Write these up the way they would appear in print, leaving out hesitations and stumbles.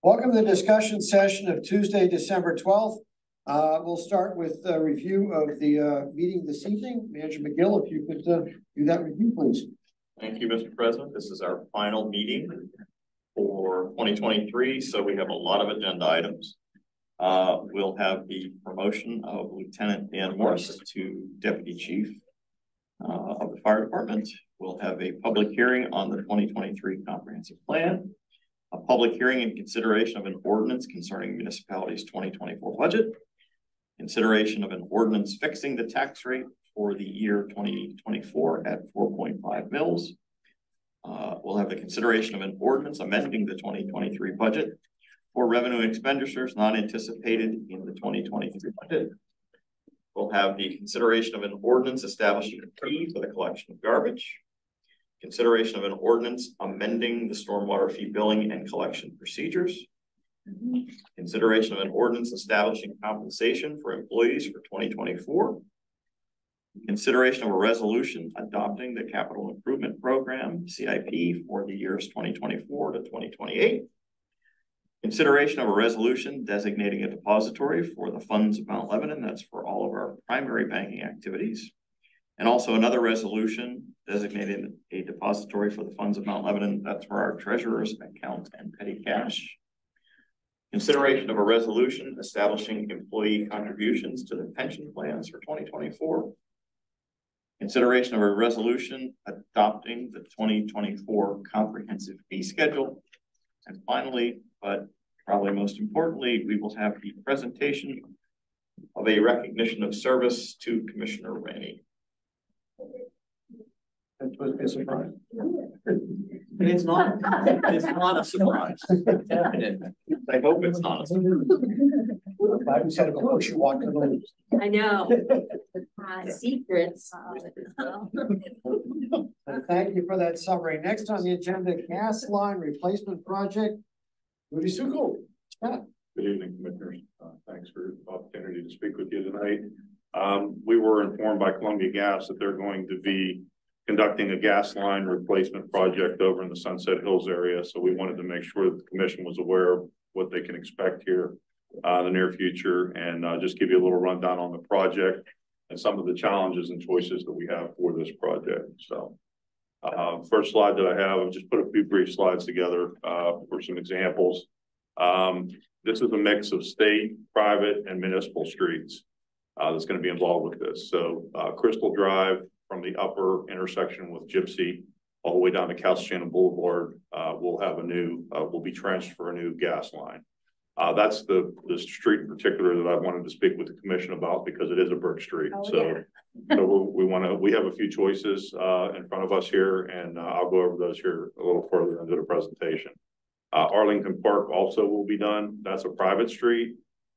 Welcome to the discussion session of Tuesday, December 12th. We'll start with a review of the meeting this evening. Manager McGill, if you could do that review, please. Thank you, Mr. President. This is our final meeting for 2023, so we have a lot of agenda items. We'll have the promotion of Lieutenant Dan Morris to Deputy Chief of the Fire Department. We'll have a public hearing on the 2023 Comprehensive Plan, a public hearing in consideration of an ordinance concerning municipalities' 2024 budget, consideration of an ordinance fixing the tax rate for the year 2024 at 4.5 mils. We'll have the consideration of an ordinance amending the 2023 budget for revenue expenditures not anticipated in the 2023 budget. We'll have the consideration of an ordinance establishing a fee for the collection of garbage, consideration of an ordinance amending the stormwater fee billing and collection procedures, consideration of an ordinance establishing compensation for employees for 2024, consideration of a resolution adopting the capital improvement program CIP for the years 2024 to 2028, consideration of a resolution designating a depository for the funds of Mount Lebanon. That's for all of our primary banking activities. And also another resolution designating a depository for the funds of Mount Lebanon. That's for our treasurer's account and petty cash. Consideration of a resolution establishing employee contributions to the pension plans for 2024. Consideration of a resolution adopting the 2024 comprehensive fee schedule. And finally, but probably most importantly, we will have the presentation of a recognition of service to Commissioner Rainey. That was a surprise. It's not a surprise. I hope it's not a surprise. I said, oh, she walked in the room. I know. Secrets. Thank you for that summary. Next on the agenda, gas line replacement project. Rudy Succo. Good evening, Commissioners. Thanks for the opportunity to speak with you tonight. We were informed by Columbia Gas that they're going to be conducting a gas line replacement project over in the Sunset Hills area. So we wanted to make sure that the commission was aware of what they can expect here in the near future, and just give you a little rundown on the project and some of the challenges and choices that we have for this project. So first slide that I have, I've just put a few brief slides together for some examples. This is a mix of state, private, and municipal streets that's going to be involved with this. So Crystal Drive from the upper intersection with Gypsy all the way down to Castle Shannon Boulevard will have a new, will be trenched for a new gas line. That's the street in particular that I wanted to speak with the commission about because it is a brick street. Oh, so yeah. we have a few choices in front of us here, and I'll go over those here a little further into the presentation. Arlington Park also will be done. That's a private street.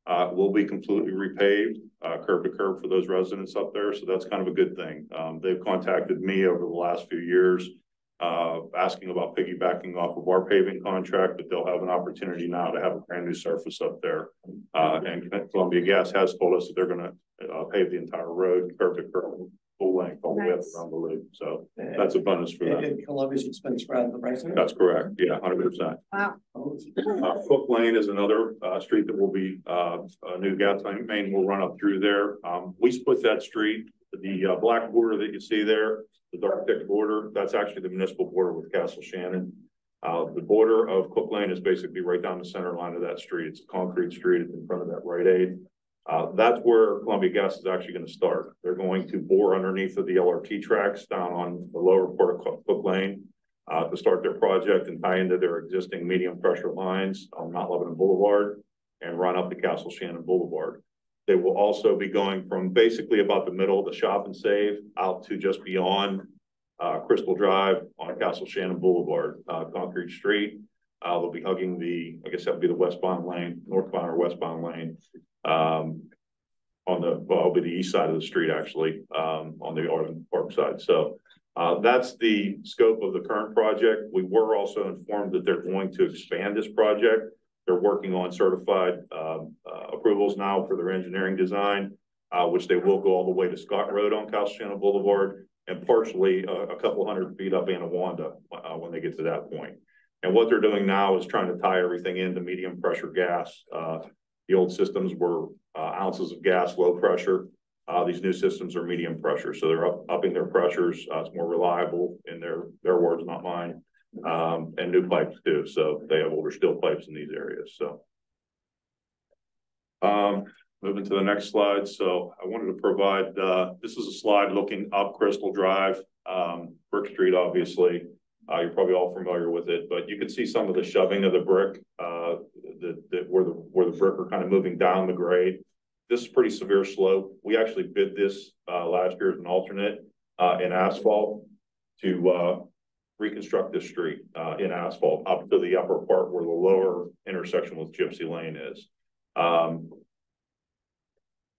Will be completely repaved, curb to curb for those residents up there. So that's kind of a good thing. They've contacted me over the last few years asking about piggybacking off of our paving contract, but they'll have an opportunity now to have a brand new surface up there. And Columbia Gas has told us that they're going to pave the entire road, curb to curb, full length, all the way up around the loop. So that's a bonus for them. And Columbia's expense rather than the That's correct. Yeah, 100%. Wow. Cook Lane is another street that will be a new gas line main will run up through there. We split that street. The black border that you see there, the dark thick border, that's actually the municipal border with Castle Shannon. The border of Cook Lane is basically right down the center line of that street. It's a concrete street. It's in front of that Rite Aid. That's where Columbia Gas is actually going to start. They're going to bore underneath of the LRT tracks down on the lower part of Cook Lane to start their project and tie into their existing medium pressure lines on Mount Lebanon Boulevard and run up to Castle Shannon Boulevard. They will also be going from basically about the middle of the Shop and Save out to just beyond Crystal Drive on Castle Shannon Boulevard, concrete street. They'll be hugging the, I guess that would be the westbound lane, northbound or westbound lane. On the, well, it'll be the east side of the street actually, on the Arlington Park side. So that's the scope of the current project. We were also informed that they're going to expand this project. They're working on certified approvals now for their engineering design, which they will go all the way to Scott Road on Castle Shannon Boulevard and partially a couple hundred feet up Anawanda when they get to that point. And what they're doing now is trying to tie everything into medium pressure gas. The old systems were ounces of gas, low pressure. These new systems are medium pressure, so they're upping their pressures. It's more reliable in their words, not mine. And new pipes too. So they have older steel pipes in these areas. So moving to the next slide. So I wanted to provide, this is a slide looking up Crystal Drive, Brick Street, obviously. You're probably all familiar with it, but you can see some of the shoving of the brick, where the brick are kind of moving down the grade. This is pretty severe slope. We actually bid this last year as an alternate in asphalt to reconstruct this street in asphalt up to the upper part where the lower intersection with Gypsy Lane is.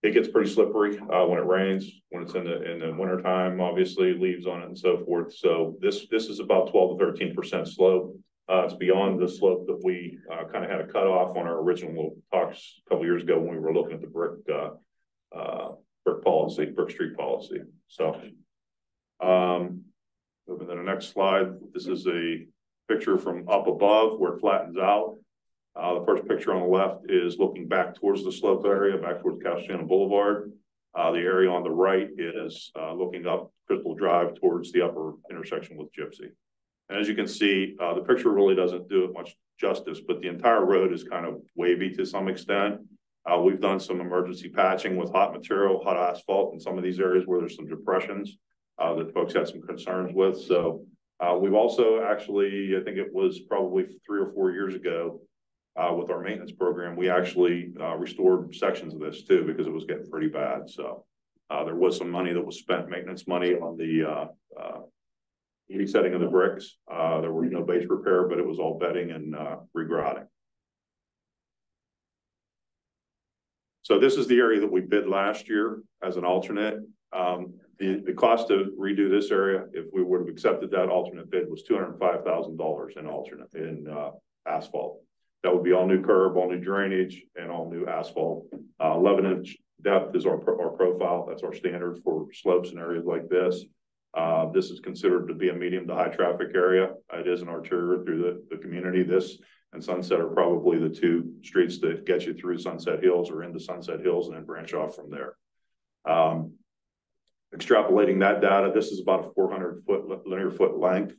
It gets pretty slippery when it rains, when it's in the winter time, obviously leaves on it and so forth. So this is about 12 to 13% slope. It's beyond the slope that we kind of had a cutoff on our original talks a couple years ago when we were looking at the brick street policy. So moving to the next slide. This is a picture from up above where it flattens out. The first picture on the left is looking back towards the slope area, back towards Castellano Boulevard. The area on the right is looking up Crystal Drive towards the upper intersection with Gypsy. And as you can see, the picture really doesn't do it much justice, but the entire road is kind of wavy to some extent. We've done some emergency patching with hot material, hot asphalt in some of these areas where there's some depressions that folks had some concerns with. So we've also actually, I think it was probably 3 or 4 years ago, with our maintenance program, we actually restored sections of this too, because it was getting pretty bad. So there was some money that was spent, maintenance money on the resetting of the bricks. There was no base repair, but it was all bedding and regrouting. So this is the area that we bid last year as an alternate. The cost to redo this area, if we would have accepted that alternate bid, was $205,000 in asphalt. That would be all new curb, all new drainage, and all new asphalt. 11-inch depth is our profile. That's our standard for slopes in areas like this. This is considered to be a medium to high traffic area. It is an arterial through the community. This and Sunset are probably the two streets that get you through Sunset Hills or into Sunset Hills and then branch off from there. Extrapolating that data, this is about a 400 linear foot length.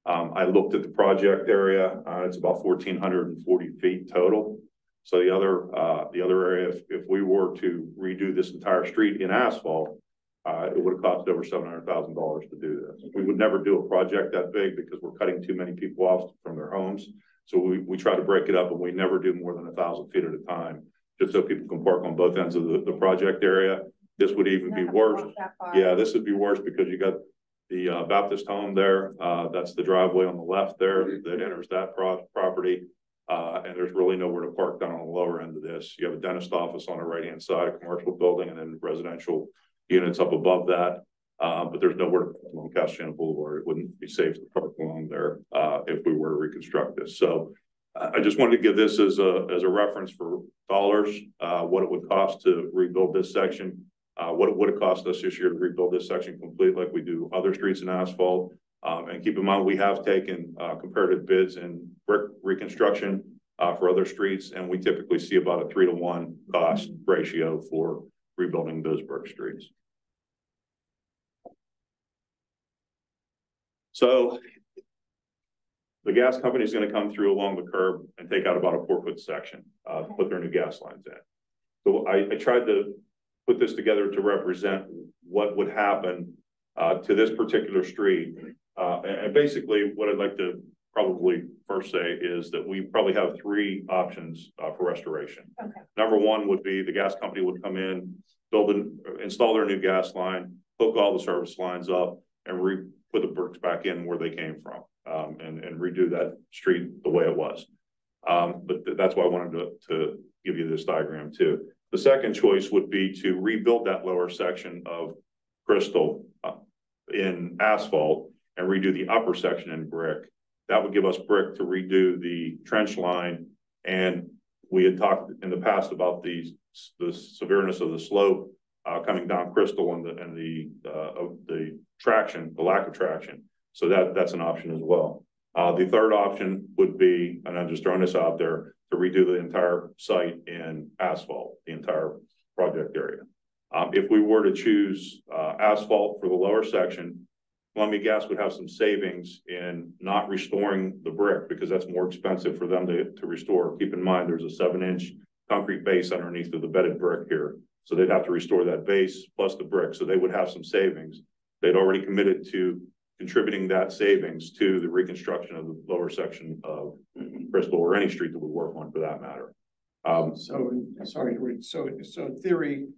I looked at the project area. It's about 1,440 feet total. So the other area, if we were to redo this entire street in asphalt, it would have cost over $700,000 to do this. We would never do a project that big because we're cutting too many people off from their homes. So we try to break it up, and we never do more than 1,000 feet at a time, just so people can park on both ends of the project area. This would even be worse. Yeah, this would be worse because you got the Baptist home there. That's the driveway on the left there that enters that property. And there's really nowhere to park down on the lower end of this. You have a dentist office on the right-hand side, a commercial building, and then residential units up above that. But there's nowhere to park along Castellano Boulevard. It wouldn't be safe to park along there if we were to reconstruct this. So I just wanted to give this as a reference for dollars, what it would cost to rebuild this section. What it would have cost us this year to rebuild this section complete like we do other streets in asphalt. And keep in mind, we have taken comparative bids in brick reconstruction for other streets, and we typically see about a 3-to-1 cost ratio for rebuilding those brick streets. So the gas company is going to come through along the curb and take out about a 4-foot section to put their new gas lines in. So I tried to put this together to represent what would happen to this particular street. And basically what I'd like to probably first say is that we probably have 3 options for restoration. Okay. Number 1 would be the gas company would come in, install their new gas line, hook all the service lines up, and put the bricks back in where they came from, and redo that street the way it was. But that's why I wanted to give you this diagram too. The second choice would be to rebuild that lower section of Crystal in asphalt and redo the upper section in brick. That would give us brick to redo the trench line. And we had talked in the past about the severeness of the slope coming down Crystal and the traction, the lack of traction. So that's an option as well. The third option would be, and I'm just throwing this out there, to redo the entire site in asphalt, the entire project area. If we were to choose asphalt for the lower section, Columbia Gas would have some savings in not restoring the brick because that's more expensive for them to restore. Keep in mind, there's a 7-inch concrete base underneath of the bedded brick here. So they'd have to restore that base plus the brick. So they would have some savings. They'd already committed to contributing that savings to the reconstruction of the lower section of Bristol or any street that we work on for that matter. So in theory,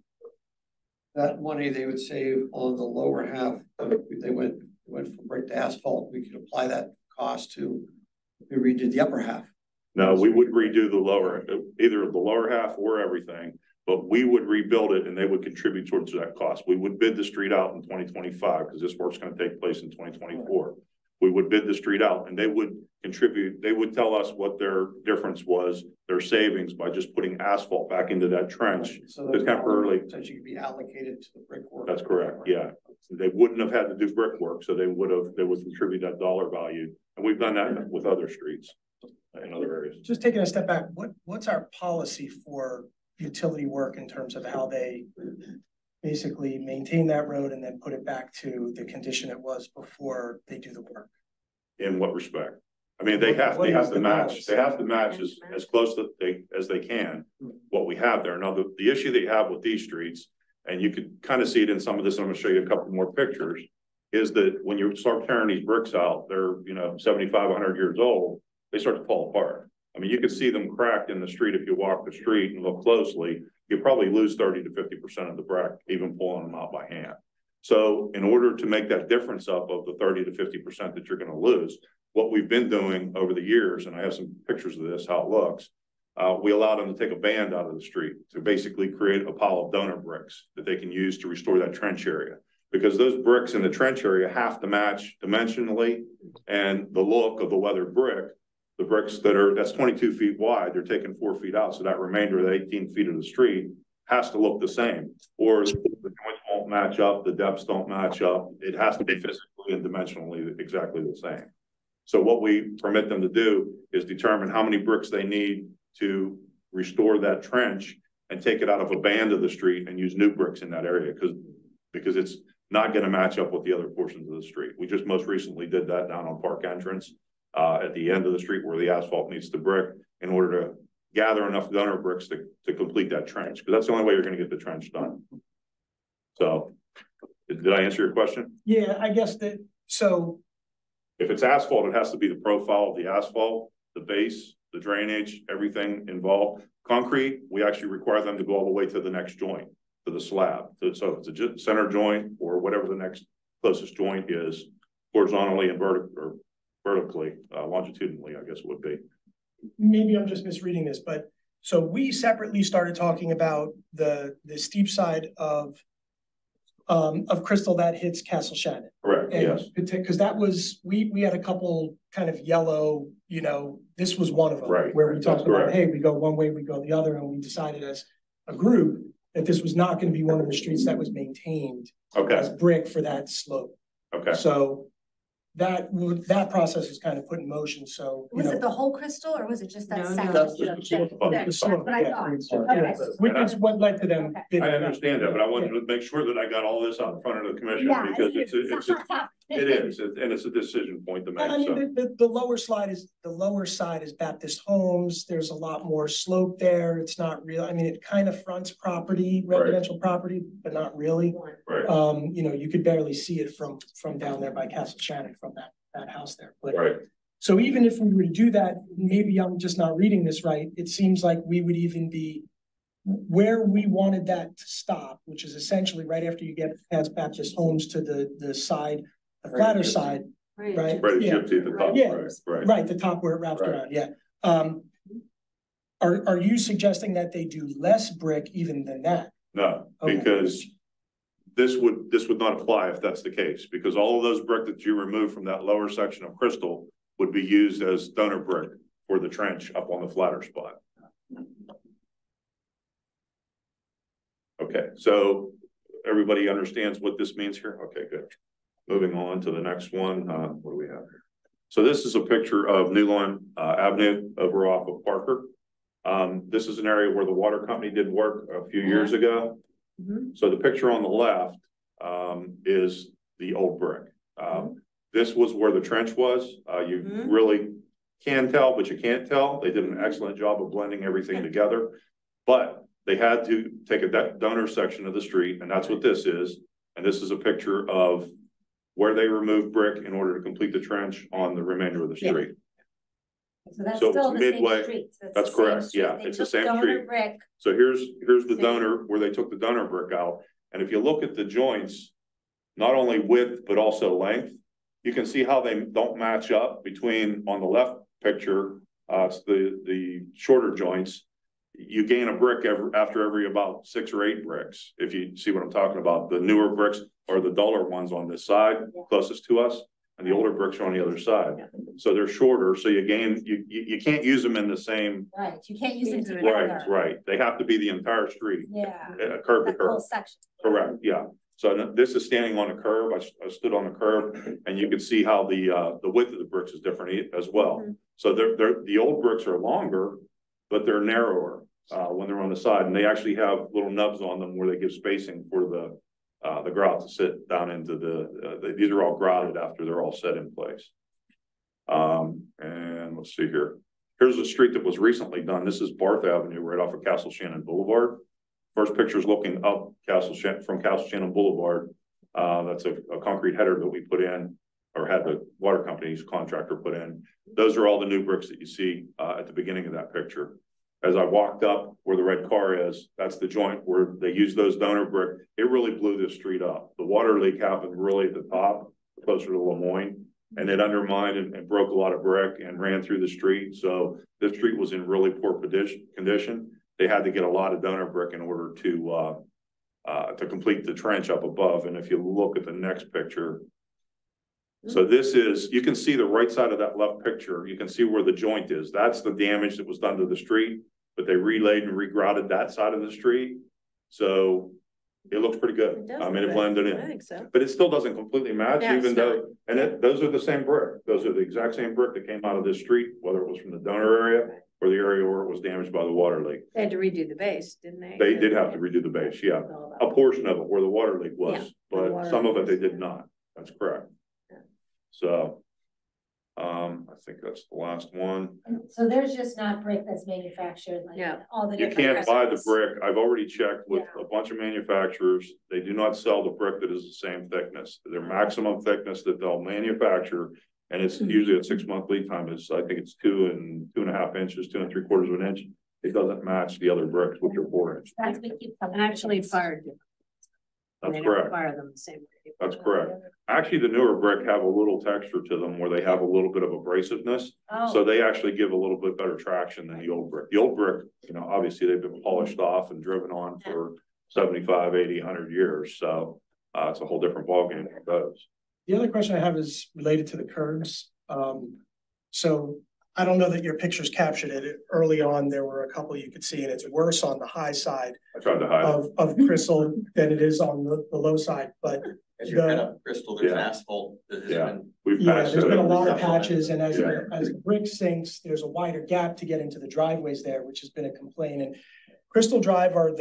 that money they would save on the lower half, if they went from brick to asphalt, we could apply that cost to, we redid the upper half. No, we would redo the lower, either the lower half or everything, but we would rebuild it and they would contribute towards that cost. We would bid the street out in 2025 because this work's going to take place in 2024. We would bid the street out and they would contribute. They would tell us what their difference was, their savings by just putting asphalt back into that trench. So to temporarily, potentially could be allocated to the brickwork. That's correct. Yeah. They wouldn't have had to do brickwork. So they would contribute that dollar value. And we've done that with other streets in other areas. Just taking a step back, what's our policy for utility work in terms of how they basically maintain that road and then put it back to the condition it was before they do the work? In what respect? I mean, they have to match as close as they can what we have there. Now, the issue that you have with these streets, and you could kind of see it in some of this, I'm going to show you a couple more pictures, is that when you start tearing these bricks out, they're 75, 100 years old, they start to fall apart. I mean, you could see them cracked in the street if you walk the street and look closely. You probably lose 30 to 50% of the brick, even pulling them out by hand. So in order to make that difference up of the 30 to 50% that you're going to lose, what we've been doing over the years, and I have some pictures of this, how it looks, we allow them to take a band out of the street to basically create a pile of donor bricks that they can use to restore that trench area. Because those bricks in the trench area have to match dimensionally and the look of the weathered brick. The bricks that's 22 feet wide, they're taking 4 feet out. So that remainder of the 18 feet of the street has to look the same, or the joints won't match up, the depths don't match up. It has to be physically and dimensionally exactly the same. So what we permit them to do is determine how many bricks they need to restore that trench and take it out of a band of the street and use new bricks in that area because it's not going to match up with the other portions of the street. We just most recently did that down on Park Entrance at the end of the street where the asphalt meets the brick in order to gather enough donor bricks to complete that trench, because that's the only way you're going to get the trench done. So did I answer your question? Yeah, I guess that. So if it's asphalt, it has to be the profile of the asphalt, the base, the drainage, everything involved. Concrete, we actually require them to go all the way to the next joint, to the slab. So if it's a center joint or whatever the next closest joint is, horizontally and vertically, longitudinally, I guess it would be. Maybe I'm just misreading this, but so we separately started talking about the steep side of Crystal that hits Castle Shannon. Correct. And yes. Because that was we had a couple kind of yellow, this was one of them, right, where we talked about, correct. hey, we go one way, we go the other, and we decided as a group that this was not going to be one of the streets that was maintained as brick for that slope. Okay. So that process is kind of put in motion. So was it the whole Crystal or was it just that No, section? That's just the slope, what I thought. Yeah. Which is what led to them. I understand that, but I wanted to make sure that I got all this out in front of the commission because it's a decision point to make. I mean, the lower side is Baptist Homes. There's a lot more slope there. It's not real. I mean, it kind of fronts property, residential property, but not really. Right. You could barely see it from down there by Castle Shannon from that house there. But right. So even if we were to do that, maybe I'm just not reading this right. It seems like we would even be where we wanted that to stop, which is essentially right after you get past Baptist Homes to the side, the flatter side, right? Right, yeah. at the top. Yeah. Right. The top where it wraps around. Yeah. Are you suggesting that they do less brick even than that? No, because this would not apply if that's the case, because all of those brick that you remove from that lower section of Crystal would be used as donor brick for the trench up on the flatter spot. Okay, so everybody understands what this means here? Okay, good. Moving on to the next one. What do we have here? So this is a picture of New Lawn Avenue over off of Parker. This is an area where the water company did work a few years ago. So the picture on the left is the old brick. This was where the trench was. You really can tell, but you can't tell. They did an excellent job of blending everything together. But they had to take a donor section of the street, and that's what this is. And this is a picture of where they removed brick in order to complete the trench on the remainder of the street. So that's So still it's the midway. same street. So it's That's the same correct. street. Yeah, They it's the took same donor street. brick. So here's the Same. donor, where they took the donor brick out. And if you look at the joints, not only width, but also length, you can see how they don't match up between, on the left picture, it's the shorter joints. You gain a brick after every about 6 or 8 bricks. If you see what I'm talking about, the newer bricks are the duller ones on this side, closest to us, and the older bricks are on the other side. So they're shorter, so you gain, you can't use them in the same. Right, you can't use them together. Right. They have to be the entire street, Yeah. curb to That curb. whole section. Correct, yeah. So this is standing on a curb. I stood on the curb, and you can see how the width of the bricks is different as well. So the old bricks are longer, but they're narrower when they're on the side, and they actually have little nubs on them where they give spacing for the grout to sit down into these are all grouted after they're all set in place. And let's see here. Here's a street that was recently done. This is Barth Avenue right off of Castle Shannon Boulevard. First picture is looking up from Castle Shannon Boulevard. That's a concrete header that we put in, or had the water company's contractor put in. Those are all the new bricks that you see at the beginning of that picture. As I walked up where the red car is, that's the joint where they use those donor brick. It really blew this street up. The water leak happened really at the top, closer to Lemoyne, and it undermined and broke a lot of brick and ran through the street. So this street was in really poor condition. They had to get a lot of donor brick in order to complete the trench up above. And if you look at the next picture, so this is, you can see the right side of that left picture. You can see where the joint is. That's the damage that was done to the street, but they relayed and regrouted that side of the street. So it looks pretty good. I mean, it blended in. I think so. But it still doesn't completely match, No, even it's though, those are the same brick. Those are the exact same brick that came out of this street, whether it was from the donor area or the area where it was damaged by the water leak. They had to redo the base, didn't they? They did have to redo the base, yeah. A portion of it where the water leak was, Yeah, but water some of it leak they was- did not. That's correct. Yeah. So, I think that's the last one. So there's just not brick that's manufactured like Yeah. all the You different. can't buy the recipes. brick. I've already checked with Yeah. a bunch of manufacturers. They do not sell the brick that is the same thickness. Their maximum thickness that they'll manufacture, and it's usually a 6-month lead time, is I think it's 2 and 2.5 inches, 2 3/4 of an inch. It doesn't match the other bricks, which are 4 inch. That's what keeps coming. Actually fired different. That's They don't correct. fire them the same way. That's correct. Actually, the newer brick have a little texture to them where they have a little bit of abrasiveness. So Oh, they actually give a little bit better traction than the old brick. The old brick, obviously they've been polished off and driven on for 75, 80, 100 years. So it's a whole different ballgame for those. The other question I have is related to the curbs. So I don't know that your pictures captured it. Early on, there were a couple you could see, and it's worse on the high side I tried to hide it. of Crystal than it is on the low side, but As you head up Crystal, there's Yeah. asphalt that has Yeah. been. We've yeah, patched there's it been a up. lot of patches, and as Yeah. the brick sinks, there's a wider gap to get into the driveways there, which has been a complaint. And Crystal Drive are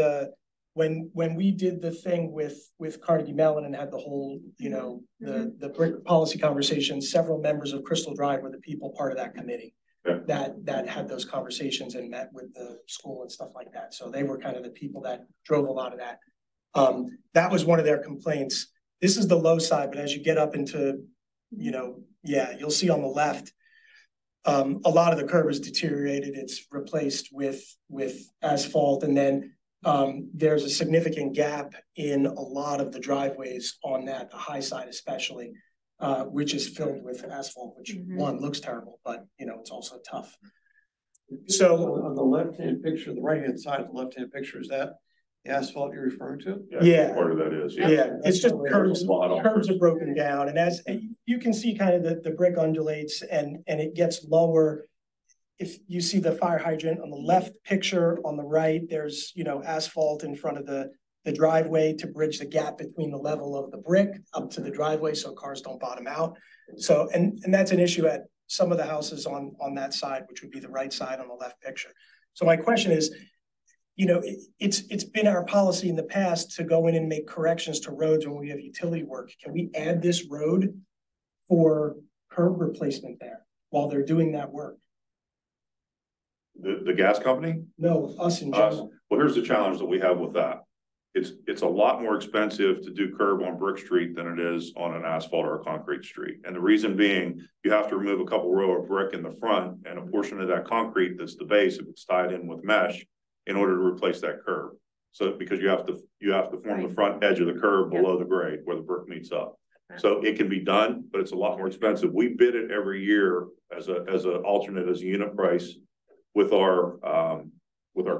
when we did the thing with Carnegie Mellon and had the whole, the brick policy conversation, several members of Crystal Drive were the people part of that committee. Yeah. That had those conversations and met with the school and stuff like that. So they were kind of the people that drove a lot of that. That was one of their complaints. This is the low side, but as you get up into, you'll see on the left, a lot of the curb is deteriorated. It's replaced with asphalt, and then there's a significant gap in a lot of the driveways on that, the high side especially, which is filled with asphalt, which one looks terrible, but it's also tough. So on the left-hand picture, the right-hand side of the left-hand picture, is that the asphalt you're referring to? Yeah. Part of that is. yeah, it's just There's a lot on curbs it. are broken down, and as you can see, kind of the brick undulates and it gets lower. If you see the fire hydrant on the left picture, on the right, there's asphalt in front of the driveway to bridge the gap between the level of the brick up to the driveway so cars don't bottom out. So and that's an issue at some of the houses on that side, which would be the right side on the left picture. So my question is, you know, it's been our policy in the past to go in and make corrections to roads when we have utility work. Can we add this road for curb replacement there while they're doing that work? The gas company? No, us in Us. general. Well, here's the challenge that we have with that. It's a lot more expensive to do curb on brick street than it is on an asphalt or a concrete street. And the reason being, you have to remove a couple row of brick in the front and a portion of that concrete that's the base, if it's tied in with mesh, in order to replace that curb. So because you have to form the front edge of the curb below the grade where the brick meets up. So it can be done, but it's a lot more expensive. We bid it every year as a alternate, as a unit price with our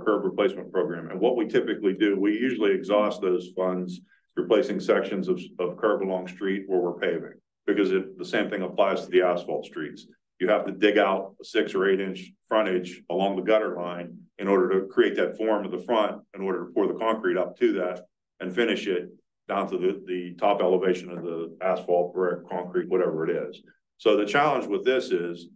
curb replacement program. And what we typically do, we usually exhaust those funds replacing sections of curb along street where we're paving, because the same thing applies to the asphalt streets. You have to dig out a 6 or 8 inch frontage along the gutter line in order to create that form of the front, in order to pour the concrete up to that and finish it down to the top elevation of the asphalt, brick, concrete, whatever it is. So the challenge with this is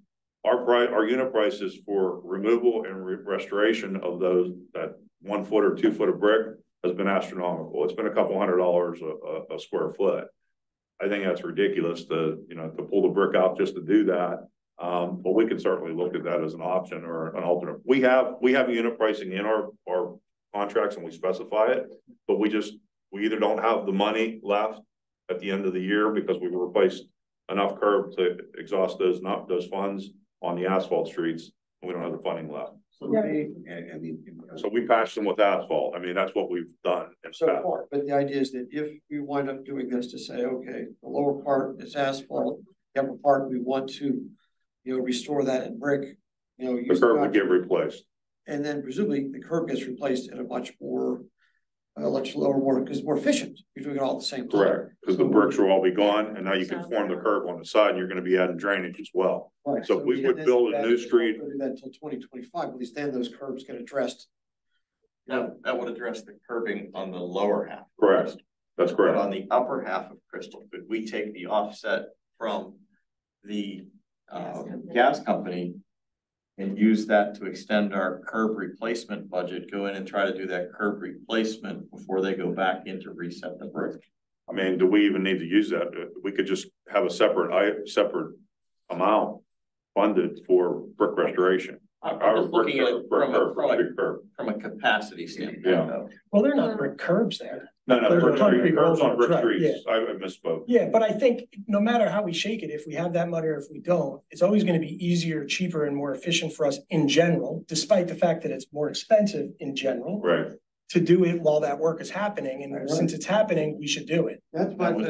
our unit prices for removal and restoration of that 1 foot or 2 foot of brick has been astronomical. It's been a couple $100 a square foot. I think that's ridiculous to pull the brick out just to do that. But we could certainly look at that as an option or an alternate. We have unit pricing in our contracts and we specify it, but we either don't have the money left at the end of the year because we replaced enough curb to exhaust those funds on the asphalt streets, and we don't have the funding left. So So we patched them with asphalt. I mean, that's what we've done. so far, but the idea is that if we wind up doing this to say, okay, the lower part is asphalt, the upper part, we want to, restore that in brick, The curb would get replaced. and then presumably the curb gets replaced at a much lower, because it's more efficient. You're doing it all at the same time. Correct, because the bricks will all be gone, and now you can form the curb on the side, and you're gonna be adding drainage as well. Right. So if we would build a new street. Do that until 2025, at least then those curbs get addressed. That would address the curbing on the lower half. Correct, that's But correct. on the upper half of Crystal, could we take the offset from the gas company and use that to extend our curb replacement budget, go in and try to do that curb replacement before they go back in to reset the brick? I mean, do we even need to use that? We could just have a separate amount funded for brick restoration. I'm just looking at it Big curb. from a capacity standpoint, Yeah. though. Well, they're not brick curbs there. No, There's brick a concrete street, curbs on road, brick right, streets. I misspoke. Yeah, but I think no matter how we shake it, if we have that money or if we don't, it's always gonna be easier, cheaper, and more efficient for us in general, despite the fact that it's more expensive in general, Right. to do it while that work is happening. And since it's happening, we should do it. That's why, We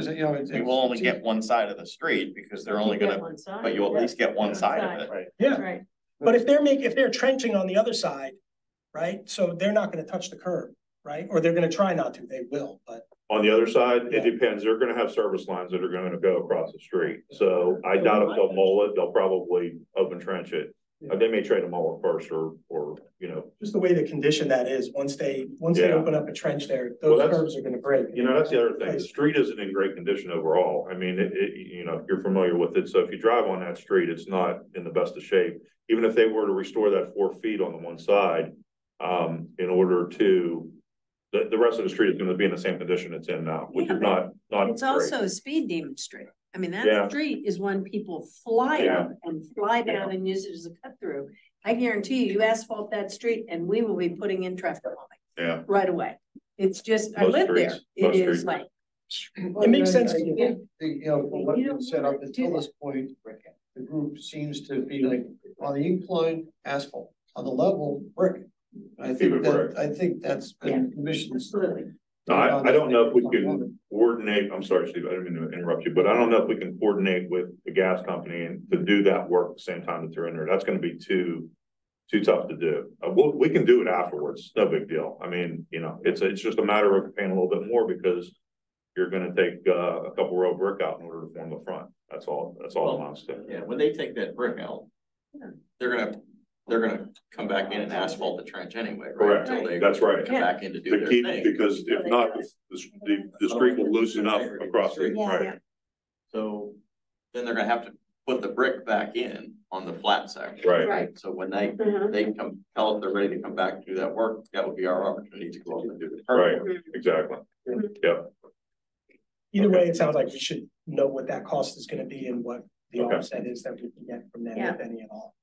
will only get one side of the street because they're only gonna, but you'll at least get one side of it. Yeah, Right. but if they're trenching on the other side, right? So they're not gonna touch the curb, right? Or they're gonna try not to, they will, but. On the other side, it Yeah. depends. They're gonna have service lines that are gonna go across the street. So I doubt if they'll mow it, they'll probably open trench it. They may try to mow it first or, Just the way the condition that is, once they Yeah. open up a trench there, Well, those that's- curbs are gonna break. that's the other thing. The street isn't in great condition overall. I mean, if you're familiar with it. So if you drive on that street, it's not in the best of shape. Even if they were to restore that 4 feet on the one side, in order to, the rest of the street is gonna be in the same condition it's in now, which is not It's great. also a speed demon street. I mean, Yeah. that street is when people fly Yeah. up and fly down and use it as a cut through. I guarantee you asphalt that street and we will be putting in traffic calming Yeah. right away. It's just, I Most live there. streets, It most is streets. like, It makes sense to I you. think from what you set up until this point, the group seems to be like on the incline asphalt, on the level brick. I Keep it think that's been commissioned. absolutely. No, I don't know if we can coordinate, I'm sorry, Steve, I didn't mean to interrupt you, but I don't know if we can coordinate with the gas company and to do that work at the same time that they're in there. That's gonna be too tough to do. We can do it afterwards, no big deal. I mean, it's just a matter of paying a little bit more because you're gonna take a couple row brick out in order to form the front. That's all it amounts to. Yeah, when they take that brick out, they're gonna come back in and asphalt the trench anyway, right? Correct. Until they That's right. come back in to do To their keep, thing. because if not, the street will loosen up across the, Yeah, right? yeah. So then they're gonna have to put the brick back in on the flat section. Right. Right. So when they Mhm. come, tell us they're ready to come back and do that work, that would be our opportunity to go up and do the. Right, permit. exactly. Yep, Either way, it sounds like we should know what that cost is gonna be and what the Okay. offset is that we can get from them, Yeah. if any at all.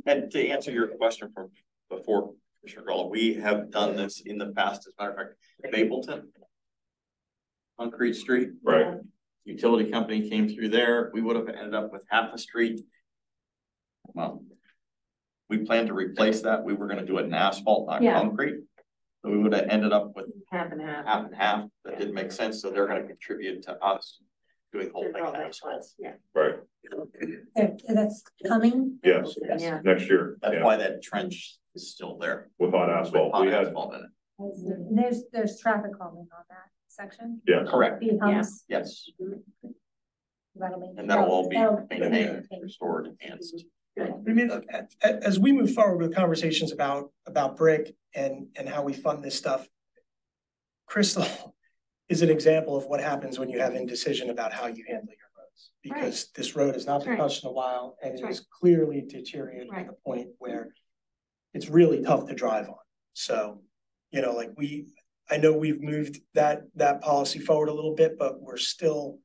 And to answer your question from before, Commissioner Gullo, we have done this in the past, as a matter of fact, Mapleton. Concrete Street. right, Utility company came through there, we would have ended up with half a street. Well, we planned to replace that, we were gonna do it in asphalt, not Yeah. concrete. So we would have ended up with Half and half. half and half, that didn't make sense, so they're gonna contribute to us doing the whole thing. All in that asphalt. was, yeah. right, That's coming. yes, Yeah. next year, That's yeah, why that trench is still there. with hot with asphalt, hot we had, asphalt in it. There's traffic calming on that section. yeah, Correct, Speed humps. yes, That'll be. and that'll all be maintained, maintained. restored, enhanced. I mean, as we move forward with conversations about brick and how we fund this stuff, Crystal is an example of what happens when you have indecision about how you handle your roads. Because this road has not been That's right. touched in a while, and it That's is clearly deteriorated to Right. the point where it's really tough to drive on. So, you know, like I know we've moved that policy forward a little bit, but we're still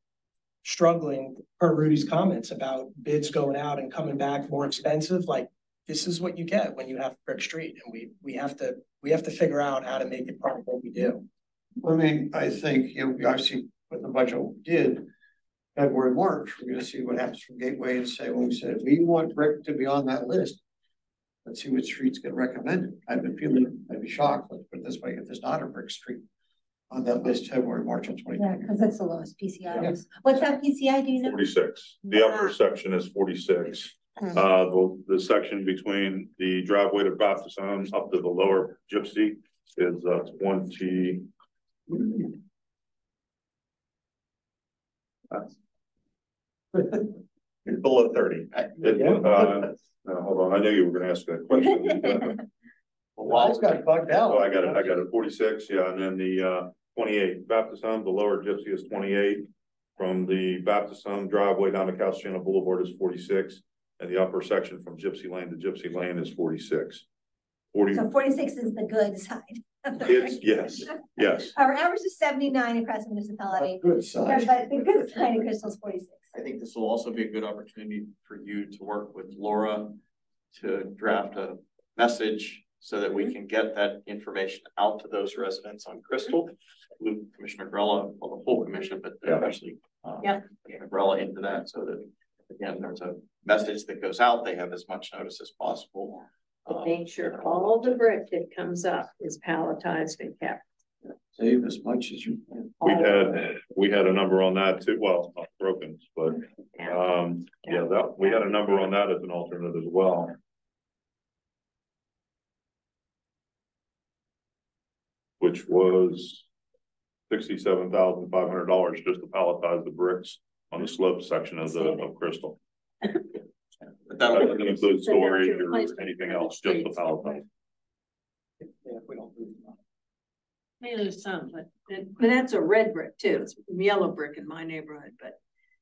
struggling per Rudy's comments about bids going out and coming back more expensive. Like, this is what you get when you have Brick Street, and we have to figure out how to make it part of what we do. I mean, I think, you know, we obviously put the budget we did. February, March, we're gonna see what happens from Gateway and say, well, we said, we want brick to be on that list. Let's see what streets get recommended. I've been feeling, I'd be shocked, let's put it this way, if there's not a brick street on that list, February, March of twenty Yeah, twenty. because it's the lowest PCI. Yeah. What's that PCI, do you know? 46. The upper section is 46. The section between the driveway to Baptist Home up to the lower Gypsy is 20. You're below 30. Hold on, I knew you were gonna ask that question. Well, it's got bugged out. Oh, I got it, 46, yeah, and then the 28, Baptist Home, the lower Gypsy is 28. From the Baptist Home driveway down to Castellano Boulevard is 46, and the upper section from Gypsy Lane to Gypsy Lane is 46. 40, So 46 is the good side. it's, yes, Our average is 79 across the municipality, Good but size. the good side of Crystal's 46. I think this will also be a good opportunity for you to work with Laura to draft a message so that we can get that information out to those residents on Crystal. Loop Commissioner Grella, well, the whole commission, but Yeah. especially Yeah. Commissioner Grella into that so that, again, there's a message that goes out. They have as much notice as possible. But make sure all the brick that comes up is palletized and kept. Save as much as you can. we had a number on that too, well, not broken, but yeah, that, we had a number on that as an alternate as well. Which was $67,500 just to palletize the bricks on the slope section of Crystal. But That that'll, doesn't include storage or anything else, just the palletize. Yeah, if we don't move them. Maybe there's some, but that's a red brick too. It's yellow brick in my neighborhood, but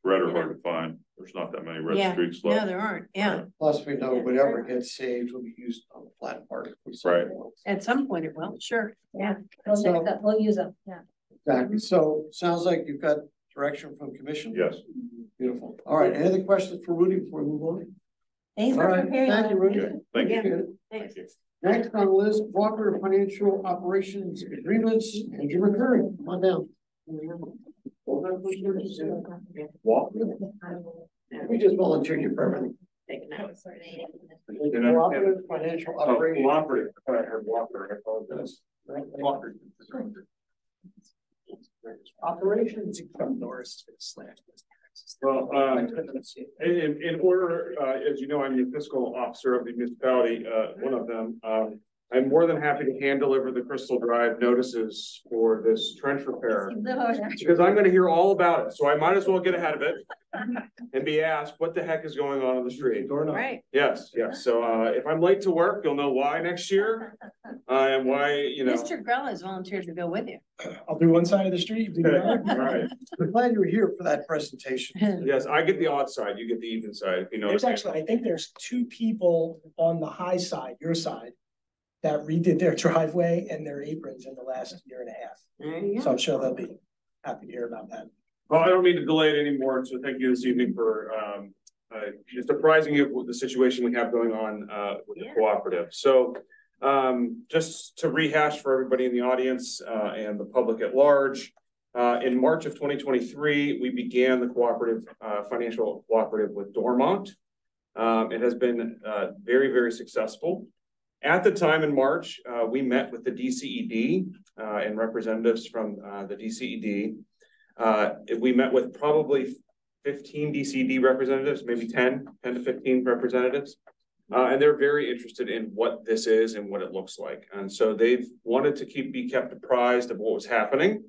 Red are hard to find. There's not that many red yeah, streets no, left. there aren't. Yeah, Plus, we know whatever gets saved will be used on the flat part. if we sell Right. it. at some point it will, sure. Yeah. We'll use them, yeah. Exactly. So sounds like you've got direction from commission. Yes. Beautiful. All right. Any other questions for Rudy before we move on? Thanks All for right. preparing. Thank you, Rudy. Okay, thank you. Appreciate it. Thanks. Next on the list, cooperative financial operations agreements, Andrew McCurry, come on down. We just volunteered you for everything. Taken out. Cooperative financial operations. Cooperative, I heard Walker, I apologize. Operations. Well, in order, as you know, I'm the fiscal officer of the municipality, one of them. I'm more than happy to hand deliver the Crystal Drive notices for this trench repair. Because I'm gonna hear all about it, so I might as well get ahead of it and be asked, what the heck is going on the street? Right. Yes, yes, so if I'm late to work, you'll know why next year. And why, Mr. Grella has volunteered to go with you. I'll do one side of the street, you do the other. All right. I'm glad you were here for that presentation. Yes, I get the odd side, you get the even side, if you know. There's actually, I think there's 2 people on the high side, your side, that redid their driveway and their aprons in the last year and a half. There you So go. I'm sure they'll be happy to hear about that. Well, I don't mean to delay it anymore, so thank you this evening for just apprising you of the situation we have going on with the Yeah. cooperative. So just to rehash for everybody in the audience and the public at large, in March of 2023, we began the cooperative financial cooperative with Dormont. It has been very, very successful. At the time in March, we met with the DCED and representatives from the DCED. We met with probably 15 DCED representatives, maybe 10 to 15 representatives. And they're very interested in what this is and what it looks like. And so they've wanted to be kept apprised of what was happening.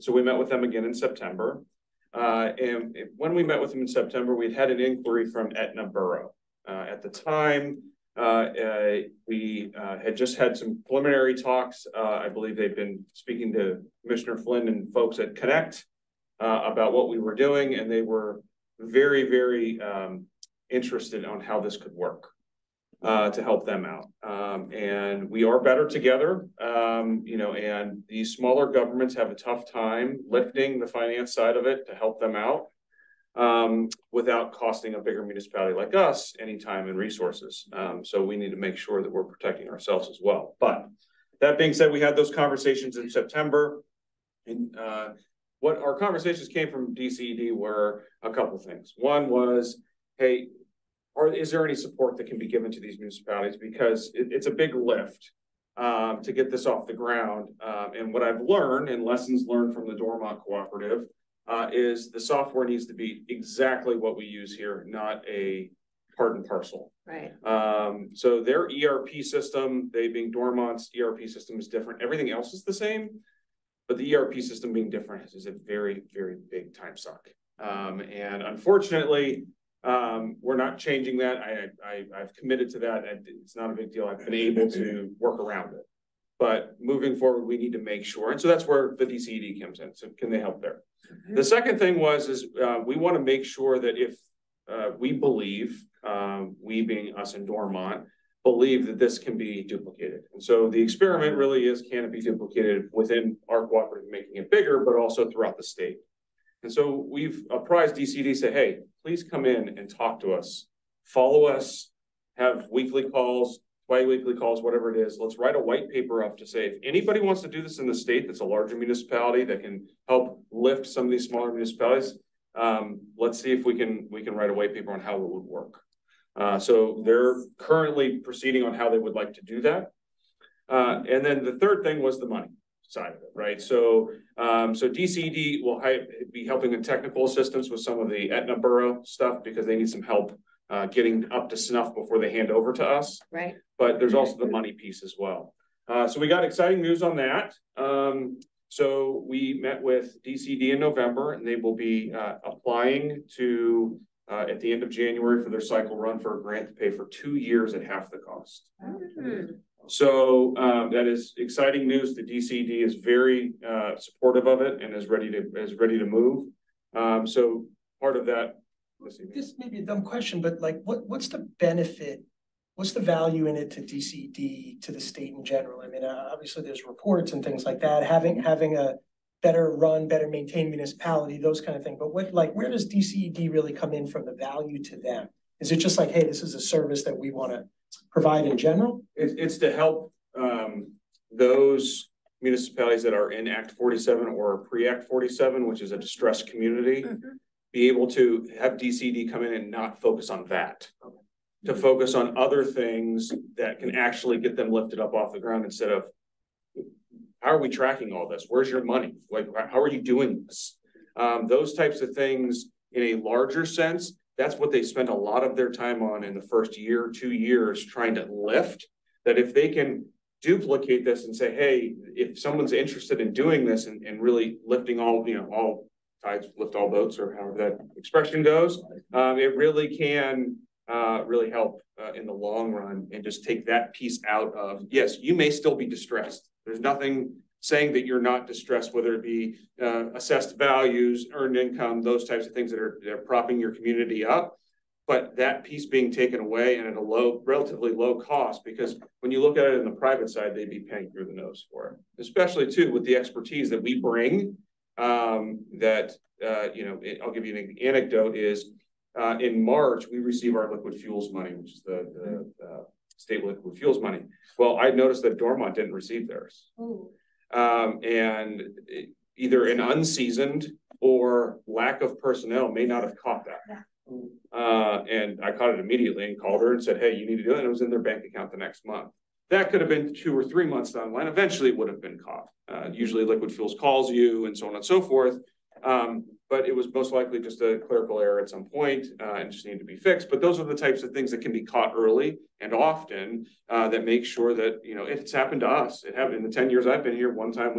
So we met with them again in September. And when we met with them in September, we'd had an inquiry from Etna Borough. At the time, we had just had some preliminary talks. I believe they've been speaking to Commissioner Flynn and folks at Connect about what we were doing, and they were very, very interested on how this could work to help them out. And we are better together, and these smaller governments have a tough time lifting the finance side of it to help them out without costing a bigger municipality like us any time and resources. So we need to make sure that we're protecting ourselves as well. But that being said, we had those conversations in September, and what our conversations came from DCED were a couple of things. One was, hey, is there any support that can be given to these municipalities? Because it's a big lift to get this off the ground. And what I've learned, and lessons learned from the Dormont Cooperative, is the software needs to be exactly what we use here, not a part and parcel. Right. So their ERP system, they being Dormont's ERP system, is different. Everything else is the same, but the ERP system being different is a very, very big time suck. And unfortunately, we're not changing that. I've committed to that, and it's not a big deal. I've been able to work around it. But moving forward, we need to make sure. And so that's where the DCED comes in. So can they help there? Mm-hmm. The second thing is we want to make sure that if we believe, we being us in Dormont, believe that this can be duplicated. And so the experiment really is, can it be duplicated within our cooperative, making it bigger, but also throughout the state. And so we've apprised DCED, say, hey, please come in and talk to us, follow us, have weekly calls, bi-weekly calls, whatever it is. Let's write a white paper up to say, if anybody wants to do this in the state that's a larger municipality that can help lift some of these smaller municipalities, let's see if we can write a white paper on how it would work. So they're currently proceeding on how they would like to do that. And then the third thing was the money side of it, right? So DCED will be helping in technical assistance with some of the Etna Borough stuff because they need some help getting up to snuff before they hand over to us. Right. But there's also the money piece as well. So we got exciting news on that. So we met with DCED in November, and they will be applying to at the end of January for their cycle run for a grant to pay for 2 years at half the cost. Mm-hmm. So that is exciting news. The DCED is very supportive of it and is ready to move. So part of that. This may be a dumb question, but like, what's the benefit? What's the value in it to DCED, to the state in general? I mean, obviously there's reports and things like that, having a better run, better maintained municipality, those kind of things. But where does DCED really come in from the value to them? Is it just like, hey, this is a service that we want to provide in general? It's to help those municipalities that are in Act 47 or pre-Act 47, which is a distressed community, be able to have DCED come in and not focus on that, to focus on other things that can actually get them lifted up off the ground instead of, how are we tracking all this? Where's your money? Like, how are you doing this? Those types of things in a larger sense, that's what they spend a lot of their time on in the first year, 2 years, trying to lift. That if they can duplicate this and say, hey, if someone's interested in doing this and really lifting all tides lift all boats, or however that expression goes, it really can really help in the long run and just take that piece out of, yes, you may still be distressed. There's nothing saying that you're not distressed, whether it be assessed values, earned income, those types of things that are propping your community up. But that piece being taken away and at a relatively low cost, because when you look at it in the private side, they'd be paying through the nose for it, especially too with the expertise that we bring. I'll give you an anecdote is in March, we receive our liquid fuels money, which is the state liquid fuels money. Well, I noticed that Dormont didn't receive theirs. And either an unseasoned or lack of personnel may not have caught that. Yeah. And I caught it immediately and called her and said, hey, you need to do it. And it was in their bank account the next month. That could have been 2 or 3 months down the line. Eventually it would have been caught. Usually Liquid Fuels calls you and so on and so forth. But it was most likely just a clerical error at some point and just needed to be fixed. But those are the types of things that can be caught early and often that make sure that, it's happened to us. It happened in the 10 years I've been here. One time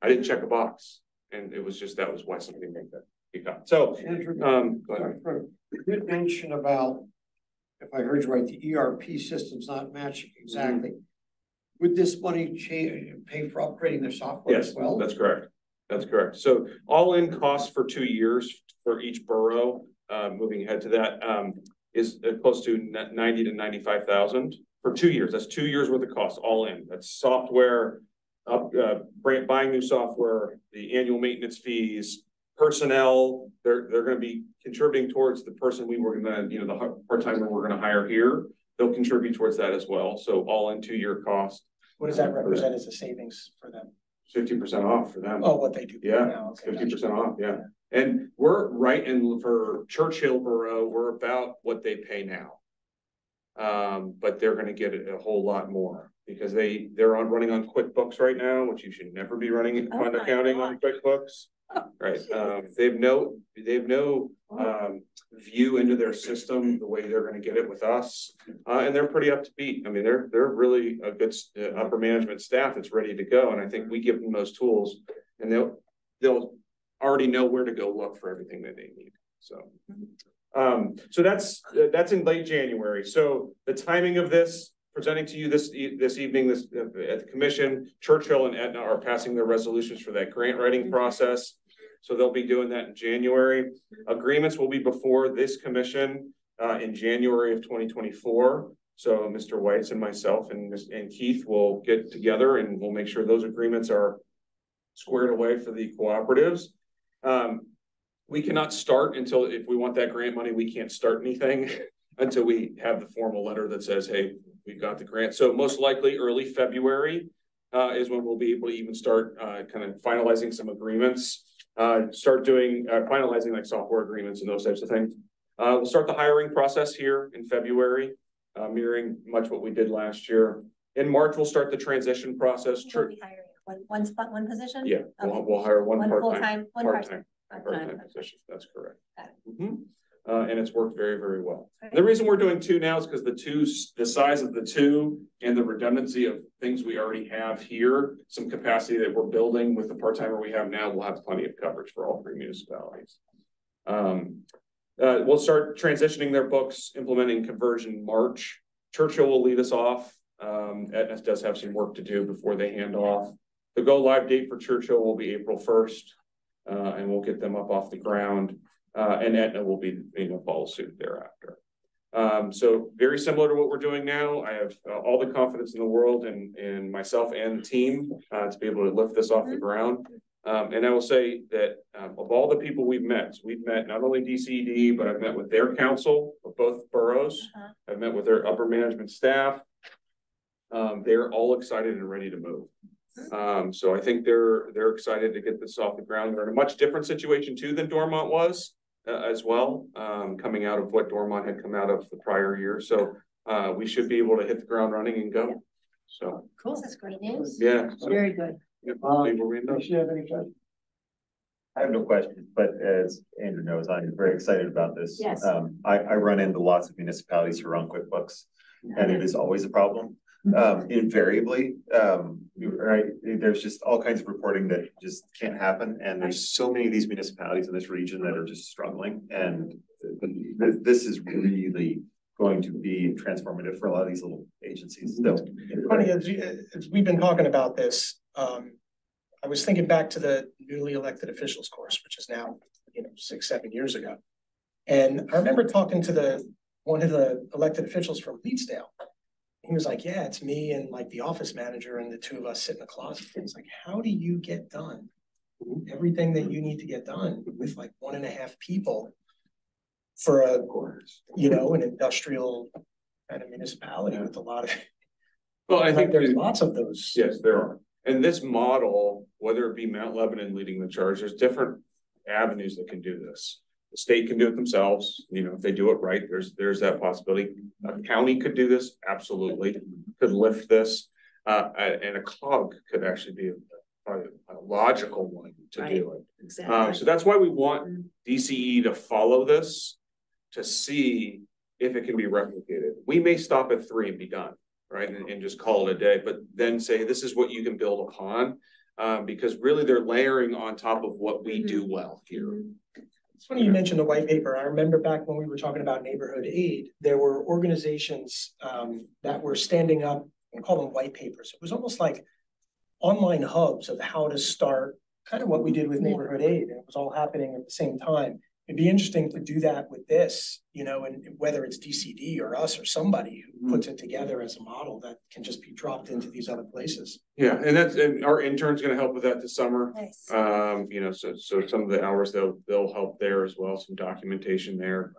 I didn't check a box, and it was just, that was why somebody made that be caught. So, Andrew, go ahead. you did mention about, if I heard you right, the ERP system's not matching exactly. Would this money pay for upgrading their software as well? That's correct. That's correct. So all in costs for 2 years for each borough, moving ahead to that, is close to 90 to 95,000 for 2 years. That's 2 years worth of costs all in. That's software, buying new software, the annual maintenance fees, personnel. They're going to be contributing towards the person we were going to, the part-timer we're going to hire here. They'll contribute towards that as well. So all in 2 year cost. What does that represent as a savings for them? 50% off for them. Oh, what they do. Yeah, now. Okay, 50% off. Yeah. And we're right in for Churchill Borough, we're about what they pay now. But they're going to get a whole lot more because they're running on QuickBooks right now, which you should never be running fund accounting on QuickBooks. Right. They've no view into their system the way they're going to get it with us, and they're pretty up to beat. I mean, they're really a good upper management staff that's ready to go, and I think we give them those tools, and they'll already know where to go look for everything that they need. So, so that's in late January. So the timing of this. Presenting to you this evening, at the commission, Churchill and Aetna are passing their resolutions for that grant writing process. So they'll be doing that in January. Agreements will be before this commission in January of 2024. So Mr. Weitz and myself and Keith will get together and we'll make sure those agreements are squared away for the cooperatives. We cannot start until, if we want that grant money, we can't start anything until we have the formal letter that says, hey, we got the grant. So most likely early February is when we'll be able to even start kind of finalizing some agreements, start doing finalizing like software agreements and those types of things. We'll start the hiring process here in February, mirroring much what we did last year. In March, we'll start the transition process. We'll be hiring one spot, one position? Yeah, okay. we'll hire one part-time, part-time position. That's correct. And it's worked very, very well. Okay. The reason we're doing 2 now is because the size of the 2 and the redundancy of things we already have here, some capacity that we're building with the part-timer we have now, we'll have plenty of coverage for all 3 municipalities. We'll start transitioning their books, implementing conversion in March. Churchill will lead us off. Aetna does have some work to do before they hand off. The go live date for Churchill will be April 1st, and we'll get them up off the ground. And Aetna will be, follow suit thereafter. So very similar to what we're doing now. I have all the confidence in the world in myself and the team to be able to lift this off the ground. And I will say that of all the people we've met not only DCED, but I've met with their council of both boroughs. I've met with their upper management staff. They're all excited and ready to move. So I think they're excited to get this off the ground. They're in a much different situation too than Dormont was as well, coming out of what Dormont had come out of the prior year. So we should be able to hit the ground running and go. So cool. That's great news. Yeah. Very good. You have any questions? I have no questions, but as Andrew knows, I'm very excited about this. Yes. I run into lots of municipalities who run QuickBooks, and it is always a problem. Invariably, right, there's just all kinds of reporting that just can't happen, and there's so many of these municipalities in this region that are just struggling, and this is really going to be transformative for a lot of these little agencies still. Funny, as we've been talking about this, I was thinking back to the newly elected officials course, which is now, 6-7 years ago. And I remember talking to one of the elected officials from Leedsdale. He was like, yeah, it's me and like the office manager and the two of us sit in a closet. It's like, how do you get done everything that you need to get done with like 1.5 people for an industrial kind of municipality with a lot of. Well, I think there's lots of those. Yes, there are. And this model, whether it be Mount Lebanon leading the charge, there's different avenues that can do this. The state can do it themselves, if they do it right, there's that possibility. A county could do this, absolutely, could lift this. And a COG could actually be a logical one to do it. Exactly. So that's why we want DCE to follow this to see if it can be replicated. We may stop at 3 and be done, right? And just call it a day, but then say, this is what you can build upon. Because really they're layering on top of what we do well here. It's funny you mentioned the white paper. I remember back when we were talking about neighborhood aid, there were organizations that were standing up and call them white papers. It was almost like online hubs of how to start kind of what we did with neighborhood aid. And it was all happening at the same time. It'd be interesting to do that with this, and whether it's DCD or us or somebody who puts it together as a model that can just be dropped into these other places. Yeah, and our intern's going to help with that this summer. Nice. So some of the hours they'll help there as well, some documentation there.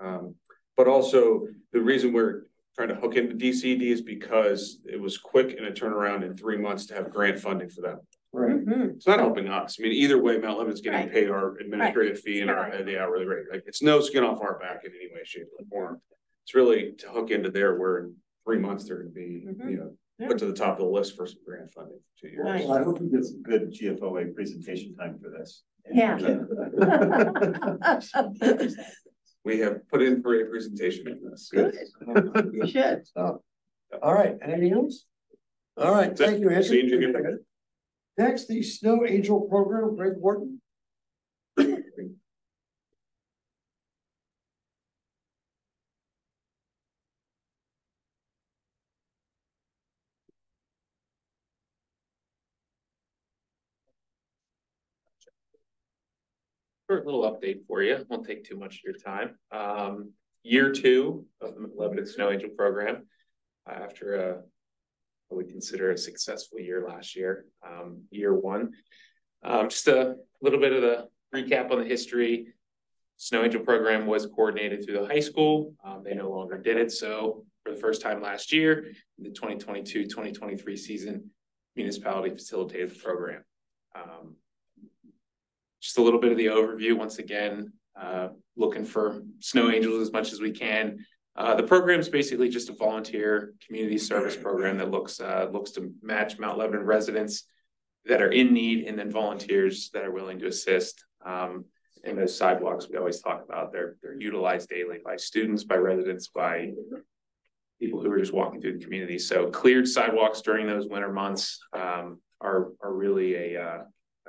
But also the reason we're trying to hook into DCD is because it was quick and a turnaround in 3 months to have grant funding for them. Right. It's not helping us. I mean, either way, Mount Lebanon's getting paid our administrative fee and the hourly rate. Like, it's no skin off our back in any way, shape, or form. It's really to hook into there where in 3 months they're going to be, put to the top of the list for some grant funding for 2 years. Nice. Well, I hope you get some good GFOA presentation time for this. Yeah. We have put in for a presentation in this. Good. You should. All right, anything else? All right, thank you, Andrew. See you again. Next, the Snow Angel Program, Greg Wharton. Short little update for you. Won't take too much of your time. Year 2 of the Lebanon Snow Angel program, after what we consider a successful year last year. Year 1, just a little bit of the recap on the history. Snow Angel program was coordinated through the high school. They no longer did it. So for the first time last year, the 2022-2023 season, municipality facilitated the program. Just a little bit of the overview. Once again, looking for snow angels as much as we can. The program is basically just a volunteer community service program that looks to match Mount Lebanon residents that are in need, and then volunteers that are willing to assist. And those sidewalks we always talk about, they're utilized daily by students, by residents, by people who are just walking through the community. So cleared sidewalks during those winter months are really a